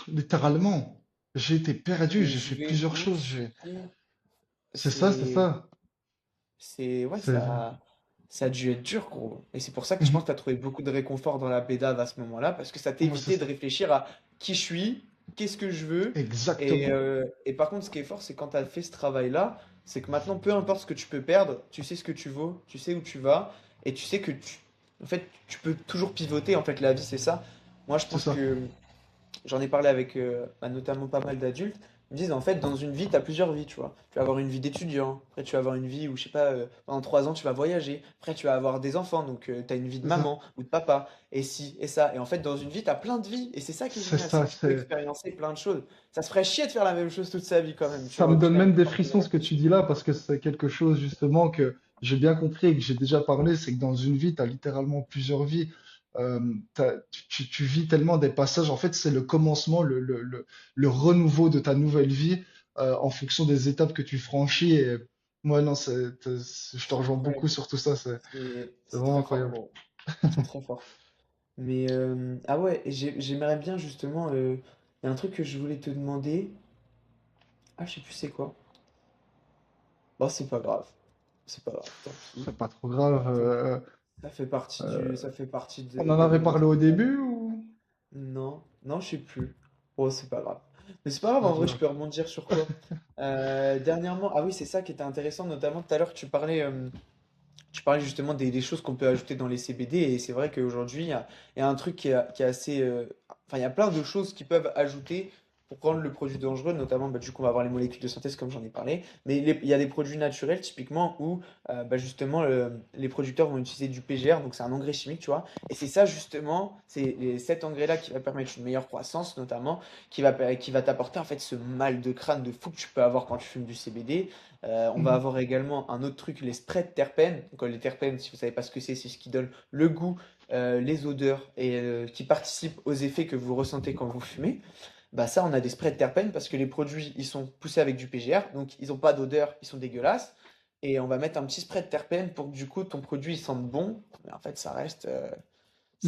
Littéralement, j'ai été perdu, de j'ai je fait vais plusieurs où, choses. je suis où. C'est ça, c'est C'est. ça. Ouais, C'est ça a dû être dur, gros. Et c'est pour ça que je pense Mhm. que tu as trouvé beaucoup de réconfort dans la bédave à ce moment-là, parce que ça Ouais, c'est t'évitait de ça. réfléchir à qui je suis, qu'est-ce que je veux. Exactement. Et par contre, ce qui est fort, c'est quand tu as fait ce travail-là, c'est que maintenant, peu importe ce que tu peux perdre, tu sais ce que tu vaux, tu sais où tu vas, et tu sais que en fait, tu peux toujours pivoter. En fait, la vie, c'est ça. Moi, je C'est pense ça. que j'en ai parlé avec bah, notamment pas mal d'adultes. Ils me disent en fait, dans une vie, tu as plusieurs vies, tu vois. Tu vas avoir une vie d'étudiant, après tu vas avoir une vie où, je sais pas, pendant 3 ans, tu vas voyager, après tu vas avoir des enfants, donc tu as une vie de C'est ça. maman ou de papa, et ci, et ça. Et en fait, dans une vie, tu as plein de vies, et c'est ça qui est C'est génial, c'est ça. que tu peux expériencer plein de choses. Ça se ferait chier de faire la même chose toute sa vie quand même, tu Ça vois, me au donne final, même des quand tu y frissons ce que tu réfléchis. dis là, parce que c'est quelque chose justement que j'ai bien compris et que j'ai déjà parlé, c'est que dans une vie, tu as littéralement plusieurs vies. Tu vis tellement des passages. En fait, c'est le commencement, le renouveau de ta nouvelle vie en fonction des étapes que tu franchis. Et moi, non, je te C'est rejoins beaucoup incroyable. sur tout ça. C'est C'est vraiment très fort, incroyable. gros. C'est très fort. Mais ah ouais, et j'aimerais bien justement. Il y a un truc que je voulais te demander. Ah, je sais plus c'est quoi. Bon, c'est pas grave. C'est pas grave, tant pis. C'est pas trop grave. Tant pis. Ça fait partie On en avait d'événements parlé au spéciaux. début ou? Non, non, je sais plus. Oh, c'est pas grave. Mais c'est pas grave, Pas en trop vrai, je grave. peux rebondir sur quoi? Dernièrement, ah oui, c'est ça qui était intéressant, notamment tout à l'heure, tu parlais justement des choses qu'on peut ajouter dans les CBD, et c'est vrai qu'aujourd'hui, il y a un truc qui est assez. Enfin, il y a plein de choses qui peuvent ajouter pour rendre le produit dangereux, notamment, bah, du coup, on va avoir les molécules de synthèse, comme j'en ai parlé, mais il y a des produits naturels, typiquement, où bah, justement, les producteurs vont utiliser du PGR, donc c'est un engrais chimique, tu vois, et c'est ça, justement, cet engrais-là qui va permettre une meilleure croissance, notamment, qui va t'apporter en fait ce mal de crâne de fou que tu peux avoir quand tu fumes du CBD. On va Mhm. avoir également un autre truc, les sprays de terpènes. Donc, les terpènes, si vous savez pas ce que c'est ce qui donne le goût, les odeurs et qui participe aux effets que vous ressentez quand vous fumez. Bah ça, on a des sprays de terpènes parce que les produits, ils sont poussés avec du PGR, donc ils n'ont pas d'odeur, ils sont dégueulasses. et on va mettre un petit spray de terpènes pour que du coup ton produit il sente bon, mais en fait ça reste un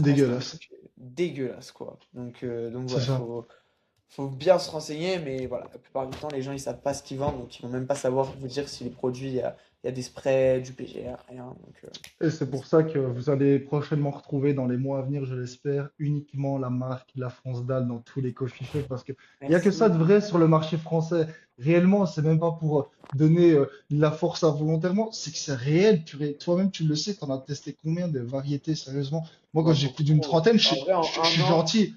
Dégueulasse. truc dégueulasse quoi. Donc C'est ouais, ça. faut bien se renseigner, mais voilà, la plupart du temps les gens ils savent pas ce qu'ils vendent, donc ils vont même pas savoir vous dire si les produits il y a des sprays, du PGR, rien. Et c'est pour ça que vous allez prochainement retrouver dans les mois à venir, je l'espère, uniquement la marque La France Dalle dans tous les coffee shops parce que il y a que ça Merci. de vrai sur le marché français. Réellement, c'est même pas pour donner de la force involontairement, c'est que c'est réel. Toi-même, tu le sais, t'en as testé combien de variétés, sérieusement. Moi, quand Ouais, j'ai beaucoup plus d'une trop. trentaine, En vrai, en je un suis an, gentil.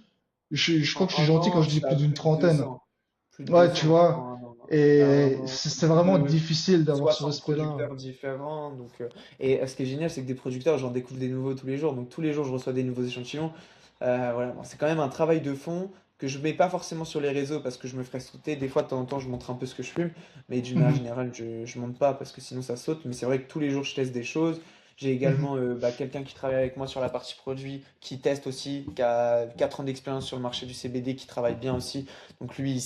Je crois en que je suis un gentil quand an, je je dis suis plus à d'une plus de trentaine. 200. Plus de Ouais, tu 200 vois. en un an. Il y a Et vraiment c'est plus vraiment de difficile d'avoir ce 60 respect-là. producteurs différents. Et ce qui est génial, c'est que des producteurs, j'en découvre des nouveaux tous les jours. Donc tous les jours, je reçois des nouveaux échantillons. Voilà, bon, c'est quand même un travail de fond que je mets pas forcément sur les réseaux parce que je me ferais sauter. Des fois, de temps en temps, je montre un peu ce que je fume. Mais d'une manière Mhm, générale, je monte pas parce que sinon ça saute. Mais c'est vrai que tous les jours, je teste des choses. J'ai mhm. également quelqu'un qui travaille avec moi sur la partie produit, qui teste aussi, qui a 4 ans d'expérience sur le marché du CBD, qui travaille bien aussi. Donc lui, il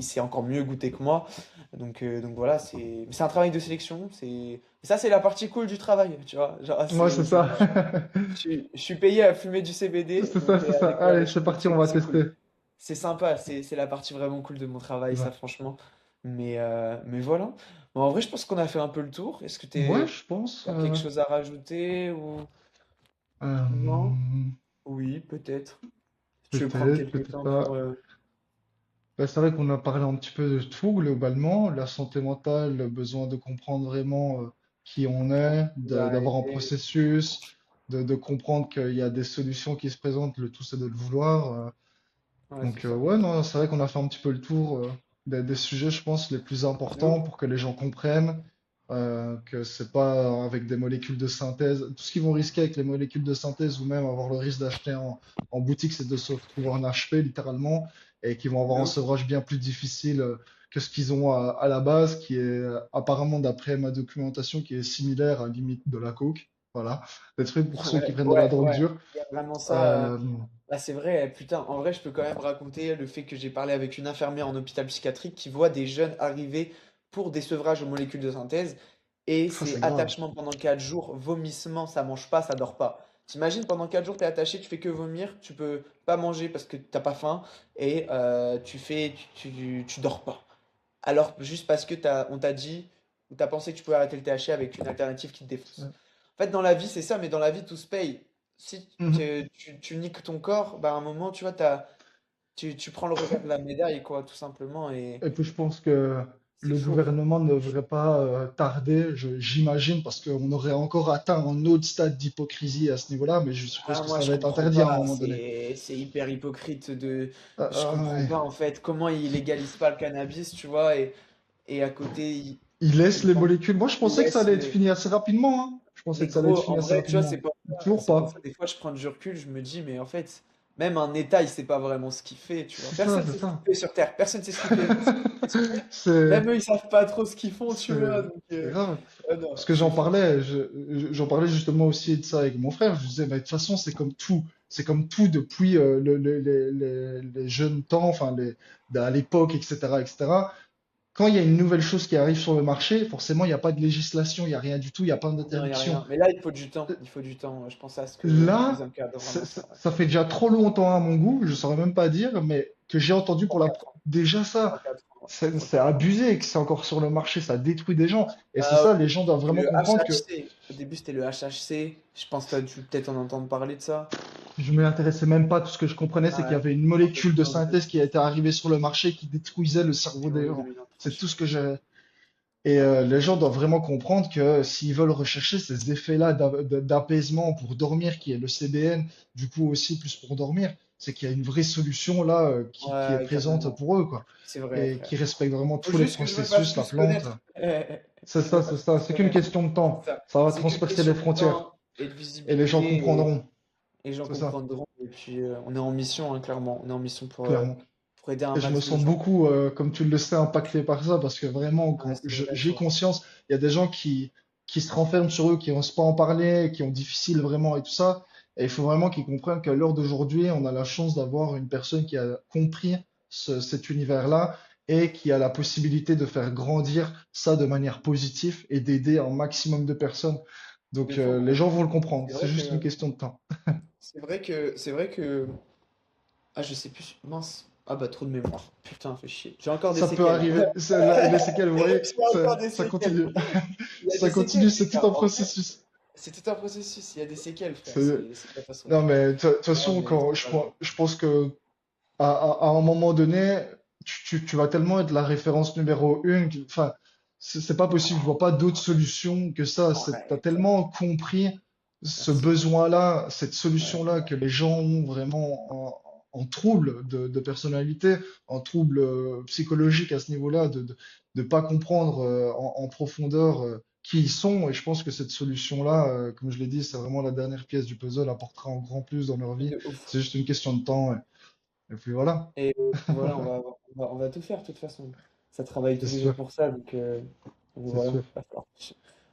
sait encore mieux goûter que moi. Donc voilà, c'est un travail de sélection. Et ça, c'est la partie cool du travail, tu vois. Genre, Ouais, c'est ça. je suis payé à fumer du CBD, C'est ça, c'est et à ça. découvrir Allez, des c'est choses, donc parti, on va c'est cool. tester. C'est sympa, c'est la partie vraiment cool de mon travail, ça, Ouais, franchement. Mais voilà. Bon, en vrai, je pense qu'on a fait un peu le tour. Est-ce que ouais, je pense. t'as quelque chose à rajouter ou non? Euh, Oui, peut-être. Si tu veux prendre peut-être, quelques peut-être temps pour... pas. Ben, c'est vrai qu'on a parlé un petit peu de tout globalement, la santé mentale, le besoin de comprendre vraiment qui on comment est, vous d'avoir un arrêter. processus, de comprendre qu'il y a des solutions qui se présentent, le tout c'est de le vouloir. Ouais, c'est Donc ça. ouais, non, c'est vrai qu'on a fait un petit peu le tour des sujets, je pense, les plus De ouf. importants pour que les gens comprennent que c'est pas avec des molécules de synthèse. Tout ce qu'ils vont risquer avec les molécules de synthèse ou même avoir le risque d'acheter en boutique, c'est de se retrouver en HP littéralement et qu'ils vont avoir De un ouf. sevrage bien plus difficile que ce qu'ils ont à la base, qui est apparemment, d'après ma documentation, qui est similaire à la limite de la coke. Voilà, des trucs pour ceux qui Ouais, prennent de la ouais, drogue ouais. dure. Il y a vraiment ça. Euh, Ah, c'est vrai, putain, en vrai, je peux quand même raconter le fait que j'ai parlé avec une infirmière en hôpital psychiatrique qui voit des jeunes arriver pour des sevrages aux molécules de synthèse et ça, c'est c'est grave. attachement pendant 4 jours, vomissement, ça mange pas, ça dort pas. T'imagines, pendant 4 jours, t'es attaché, tu fais que vomir, tu peux pas manger parce que t'as pas faim et tu dors pas. Alors, juste parce que on t'a dit ou t'as pensé que tu pouvais arrêter le THC avec une alternative qui te défonce. En fait, dans la vie, c'est ça, mais dans la vie, tout se paye. Si tu niques ton corps, bah, à un moment, tu vois, tu prends le revers de la médaille, quoi, tout simplement. Et Et puis je pense que c'est le chaud. gouvernement ne devrait pas tarder, j'imagine, parce qu'on aurait encore atteint un autre stade d'hypocrisie à ce niveau-là, mais je suppose Ah, que moi, ça je va être comprends interdit à un pas. moment donné. C'est hyper hypocrite de. Je comprends Ouais. pas, en fait, comment ils légalisent pas le cannabis, tu vois, et à côté, Il laisse ils les pensent molécules. Moi, je qu'ils pensais que ça laissent allait être fini assez rapidement, hein. Je pensais Mais que ça allait être gros, fini en assez vrai, tu vois, rapidement. Toujours c'est pour ça pas. que des fois je prends du recul, je me dis, mais en fait, même un État, il sait pas vraiment ce qu'il fait, tu vois. C'est ça, Personne c'est sait ce qu'il ça. fait sur Terre, personne sait ce qu'il fait. C'est, Même eux, ils savent pas trop ce qu'ils font, tu c'est, vois. c'est grave. Non, Parce que c'est j'en fou. parlais, j'en parlais justement aussi de ça avec mon frère. Je disais, mais de toute façon, c'est comme tout depuis les jeunes temps, enfin à l'époque, etc., etc. Quand il y a une nouvelle chose qui arrive sur le marché, forcément, il n'y a pas de législation, il n'y a rien du tout, il n'y a pas Non, il y a d'interdiction. rien. Mais là, il faut du temps. Il faut du temps. Je pense à ce que les Là, hommes cadres vraiment ça. Ouais. ça fait déjà trop longtemps à mon goût, je saurais même pas dire, mais que j'ai entendu pour 3-4 ans. déjà ça, 3-4 ans. Ouais. c'est 3-4 ans. abusé que c'est encore sur le marché, ça détruit des gens. Et c'est Ah, ça, au les début, gens doivent c'était vraiment le comprendre que HHC. Au début, c'était le HHC. Je pense que tu as dû peut-être en entendre parler de ça. je m'y intéressais même pas. Tout ce que je comprenais, c'est qu'il y Ouais. avait une En deux molécule de mille en synthèse qui 2010. était arrivée sur le marché qui détruisait le cerveau des En gens. 2023, C'est je tout sais ce plus. que j'ai. Et les gens doivent vraiment comprendre que s'ils veulent rechercher ces effets-là d'apaisement pour dormir, qui est le CBN, du coup aussi plus pour dormir, c'est qu'il y a une vraie solution là qui est Ouais, présente carrément. pour eux, quoi. C'est vrai, Et frère. qui respecte vraiment Faut tous les juste que je me fasse processus, la plus plante. connaître. C'est Je me ça, c'est fasse ça. plus C'est qu'une connaître. question de C'est temps. ça. Ça va C'est qu'une transpercer les question de frontières. temps et de Et les gens visibilité comprendront. et les gens C'est ça, comprendront. Et puis, on est en mission, hein, clairement. On est en mission clairement. pour aider un Et je me max de sens gens. beaucoup, comme tu le sais, impacté par ça, parce que vraiment, Ouais, quand c'est vrai, j'ai toi. conscience, il y a des gens qui se renferment sur eux, qui n'osent pas en parler, qui ont difficile vraiment et tout ça. Et il faut vraiment qu'ils comprennent qu'à l'heure d'aujourd'hui, on a la chance d'avoir une personne qui a compris cet univers-là et qui a la possibilité de faire grandir ça de manière positive et d'aider un maximum de personnes. De Donc fou. les gens vont le comprendre, C'est c'est vrai juste une que, question de temps. c'est vrai que, ah, je sais plus, mince. Ah bah, trop de mémoire. Putain, fait chier. J'ai encore des Ça peut séquelles. arriver. Les séquelles, vous voyez, J'ai encore des ça séquelles. continue. Il y a des Ça continue, séquelles, les c'est tout gars. un En vrai, processus. c'est tout un processus. Il y a des séquelles, frère. C'est- C'est Non, catastrophique. mais de toute Non, façon, mais quand c'est pas grave. je pense que à un moment donné, tu vas tellement être la référence numéro une, enfin, c'est pas possible. Je vois pas d'autre solution que ça. T'as Arrête. tellement compris ce Merci. besoin-là, cette Ouais. solution-là que les gens ont vraiment en trouble de personnalité, en trouble psychologique à ce niveau-là, de pas comprendre en profondeur qui ils sont. Et je pense que cette solution-là, comme je l'ai dit, c'est vraiment la dernière pièce du puzzle, apportera en grand plus dans leur vie. De ouf. C'est juste une question de temps. Et puis voilà, Et voilà, on va tout faire, de toute façon. Ça travaille c'est tous les jours sûr, pour ça, donc c'est voilà. sûr. D'accord.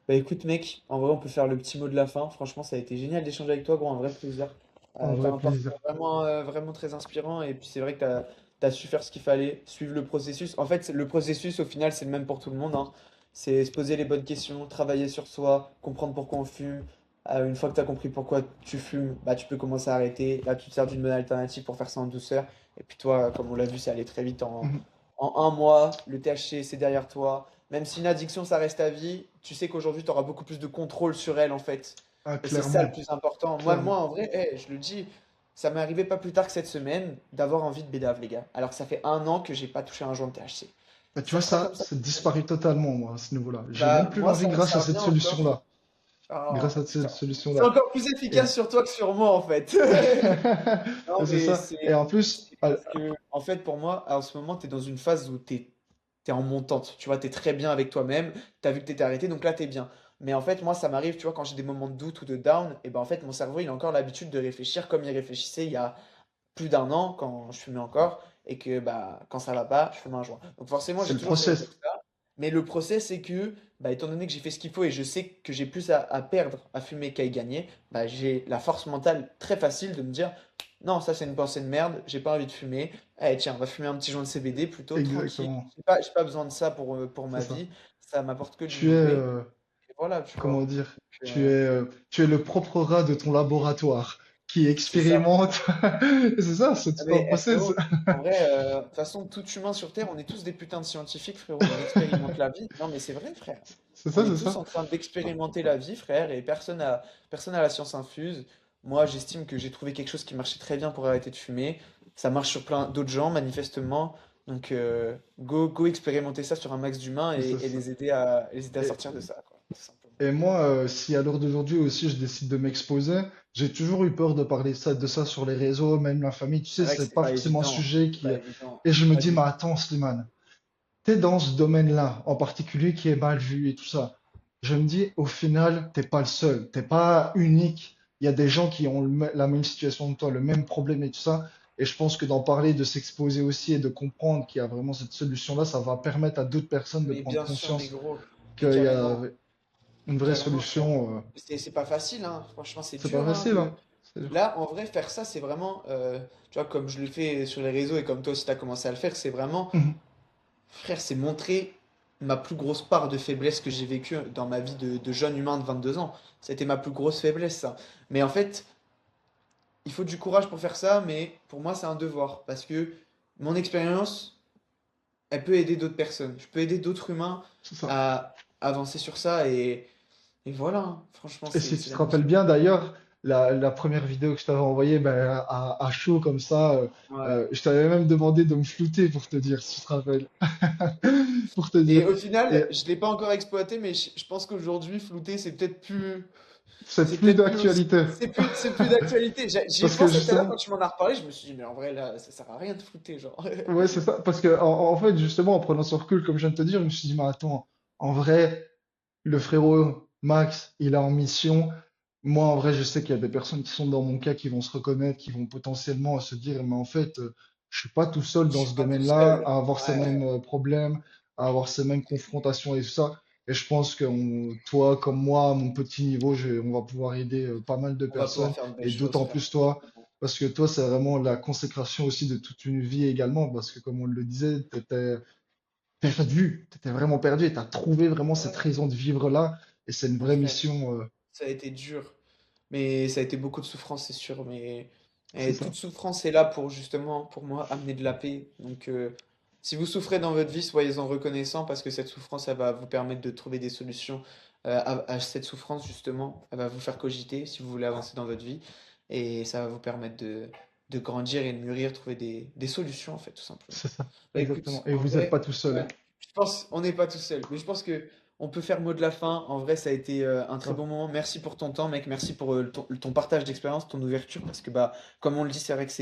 Bah écoute, mec, en vrai, on peut faire le petit mot de la fin. Franchement, ça a été génial d'échanger avec toi, gros, un vrai plaisir. Un T'as vrai un plaisir. parcours vraiment très inspirant, et puis c'est vrai que t'as su faire ce qu'il fallait, suivre le processus. En fait, le processus, au final, c'est le même pour tout le monde, hein. C'est se poser les bonnes questions, travailler sur soi, comprendre pourquoi on fume. Une fois que tu as compris pourquoi tu fumes, bah, tu peux commencer à arrêter. Là, tu te sers d'une bonne alternative pour faire ça en douceur. Et puis toi, comme on l'a vu, c'est allé très vite. Mhm. En un mois, le THC, c'est derrière toi. Même si une addiction, ça reste à vie, tu sais qu'aujourd'hui, tu auras beaucoup plus de contrôle sur elle, en fait. Ah, Et c'est ça le clairement, plus important. Moi, clairement. en vrai, je le dis, ça m'est arrivé pas plus tard que cette semaine d'avoir envie de bédave, les gars. Alors que ça fait un an que j'ai pas touché un joint de THC. Bah, tu Ça vois, sera comme ça, ça. ça disparaît totalement, moi, à ce niveau-là. J'ai même Bah, plus moi, l'envie ça, grâce à ça cette revient encore. solution-là. Oh, Grâce à cette putain. C'est solution-là. encore plus Et, efficace sur toi que sur moi, en fait. Non, c'est mais ça. Et en plus, c'est parce que, en fait, pour moi, en ce moment, tu es dans une phase où t'es en montante. Tu vois, tu es très bien avec toi-même. Tu as vu que tu étais arrêté, donc là, tu es bien. Mais en fait, moi, ça m'arrive, tu vois, quand j'ai des moments de doute ou de down, et ben en fait, mon cerveau, il a encore l'habitude de réfléchir comme il réfléchissait il y a plus d'un an, quand je fumais encore, et que bah, quand ça va pas, je fume un joint. Donc forcément, c'est j'ai le toujours ces process. réflexes-là. Mais le process, c'est que, bah, étant donné que j'ai fait ce qu'il faut et je sais que j'ai plus à perdre à fumer qu'à y gagner, bah, j'ai la force mentale très facile de me dire, non, ça c'est une pensée de merde, j'ai pas envie de fumer. Allez, tiens, on va fumer un petit joint de CBD plutôt, tranquille. Exactement. J'ai pas besoin de ça pour C'est ma ça. vie. Ça m'apporte que du Tu es, mauvais. Et voilà, tu comment vois. dire, Donc, euh, tu es le propre rat de ton laboratoire qui c'est ça. expérimente. C'est ça, c'est Ah, tout un mais process. frérot, en vrai, de toute façon, tout humain sur Terre, on est tous des putains de scientifiques, frérot. On expérimente la vie. Non, mais c'est vrai, frère. C'est On ça, est c'est tous ça. en train d'expérimenter la vie, frère, et personne a la science infuse. Moi, j'estime que j'ai trouvé quelque chose qui marchait très bien pour arrêter de fumer. Ça marche sur plein d'autres gens, manifestement. Donc, go expérimenter ça sur un max d'humains C'est et ça. les aider à Et, sortir de ça, quoi, tout simplement. et moi, si à l'heure d'aujourd'hui aussi je décide de m'exposer, j'ai toujours eu peur de parler de ça sur les réseaux, même la famille. Tu C'est sais, vrai que c'est c'est pas pas forcément un évident. sujet C'est qui. pas évident. Et je me Pas dis, du mais tout. attends, Slimane, t'es dans ce domaine-là, en particulier qui est mal vu et tout ça. Je me dis, au final, t'es pas le seul, t'es pas unique. Il y a des gens qui ont la même situation que toi, le même problème et tout ça. Et je pense que d'en parler, de s'exposer aussi et de comprendre qu'il y a vraiment cette solution-là, ça va permettre à d'autres personnes de Mais prendre bien sûr, mais conscience gros. Mais qu'il y a carrément. une vraie Carrément, solution. c'est pas facile, hein. Franchement, c'est C'est pas dur, hein, facile, hein. C'est dur. Là, en vrai, faire ça, c'est vraiment, tu vois, comme je le fais sur les réseaux et comme toi aussi t'as commencé à le faire, c'est vraiment, Mhm. frère, c'est montrer ma plus grosse part de faiblesse que j'ai vécue dans ma vie de jeune humain de 22 ans. C'était ma plus grosse faiblesse, ça. Mais en fait, il faut du courage pour faire ça, mais pour moi, c'est un devoir. Parce que mon expérience, elle peut aider d'autres personnes. Je peux aider d'autres humains C'est ça. à avancer sur ça et voilà, hein. Franchement, Et c'est si tu c'est te la rappelles mission. bien d'ailleurs, la première vidéo que je t'avais envoyée, ben, à chaud comme ça, Ouais. je t'avais même demandé de me flouter pour te dire, si tu te rappelles. Pour te Et dire. au final, Et je l'ai pas encore exploité, mais je pense qu'aujourd'hui, flouter, c'est c'est plus peut-être plus aussi, d'actualité. c'est plus d'actualité. J'y ai Parce que pensé tout à l'heure quand justement, tu m'en as reparlé, je me suis dit, mais en vrai, là, ça sert à rien de flouter, genre. ouais, c'est ça. Parce que en fait, justement, en prenant ce recul, comme je viens de te dire, je me suis dit, mais attends, en vrai, le frérot Max, il est en mission. Moi, en vrai, je sais qu'il y a des personnes qui sont dans mon cas qui vont se reconnaître, qui vont potentiellement se dire, mais en fait, je suis pas tout seul Je dans suis ce pas tout domaine-là seul. à avoir ces Ouais, mêmes problèmes, à avoir ces mêmes confrontations et tout ça. Et je pense que toi, comme moi, à mon petit niveau, on va pouvoir aider pas mal de on va pouvoir personnes faire de belles et choses, d'autant frère. plus toi. parce que toi, c'est vraiment la consécration aussi de toute une vie également, parce que comme on le disait, tu étais perdu, tu étais vraiment perdu et tu as trouvé vraiment cette Ouais, raison de vivre là, et c'est une mon vraie frère, mission, ça a été dur. Mais ça a été beaucoup de souffrance, c'est sûr. c'est Mais ça. toute souffrance est là pour justement, pour moi, amener de la paix. Donc, si vous souffrez dans votre vie, soyez-en reconnaissant parce que cette souffrance, elle va vous permettre de trouver des solutions à cette souffrance, justement. Elle va vous faire cogiter si vous voulez avancer dans votre vie. Et ça va vous permettre de grandir et de mûrir, trouver des solutions, en fait, tout simplement. C'est ça, Bah exactement. écoute, Et en vous n'êtes pas vrai, tout seul. ouais, je pense, on n'est pas tout seul, mais je pense que on peut faire mot de la fin. En vrai, ça a été un très Grave. bon moment. Merci pour ton temps, mec. Merci pour ton partage d'expérience, ton ouverture, parce que bah, comme on le dit, c'est vrai que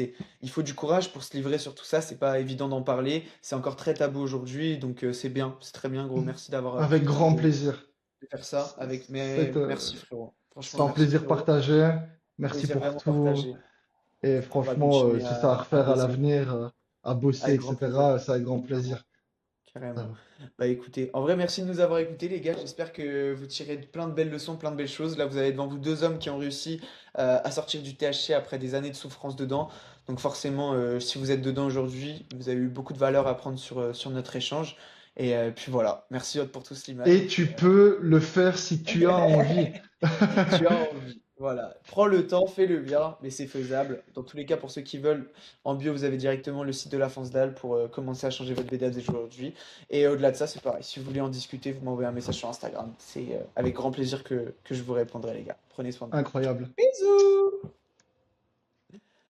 il faut du courage pour se livrer sur tout ça. C'est pas évident d'en parler. C'est encore très tabou aujourd'hui, donc c'est bien, c'est très bien, gros. Merci d'avoir Avec pris le temps grand plaisir. de faire ça avec. Mais C'est merci frérot. c'est Franchement, un merci plaisir frérot. partagé. Merci Plaisir pour vraiment tout. partagé. Et On va franchement, continuer si ça à à refaire à baiser l'avenir, à bosser, avec grand plaisir. etc., c'est avec grand Carrément. plaisir. Ça Carrément. va. Bah écoutez, en vrai, merci de nous avoir écoutés, les gars. J'espère que vous tirez plein de belles leçons, plein de belles choses. Là, vous avez devant vous deux hommes qui ont réussi à sortir du THC après des années de souffrance dedans. Donc forcément, si vous êtes dedans aujourd'hui, vous avez eu beaucoup de valeur à prendre sur notre échange. Et puis voilà. Merci pour tout, Slimane. Et Et puis, tu peux le faire si tu as envie. tu as envie. Voilà. Prends le temps, fais-le bien, mais c'est faisable. Dans tous les cas, pour ceux qui veulent, en bio, vous avez directement le site de la Dalle pour commencer à changer votre BDA dès aujourd'hui. Et au-delà de ça, c'est pareil. Si vous voulez en discuter, vous m'envoyez un message sur Instagram. C'est avec grand plaisir que je vous répondrai, les gars. Prenez soin de vous. Incroyable. Bisous!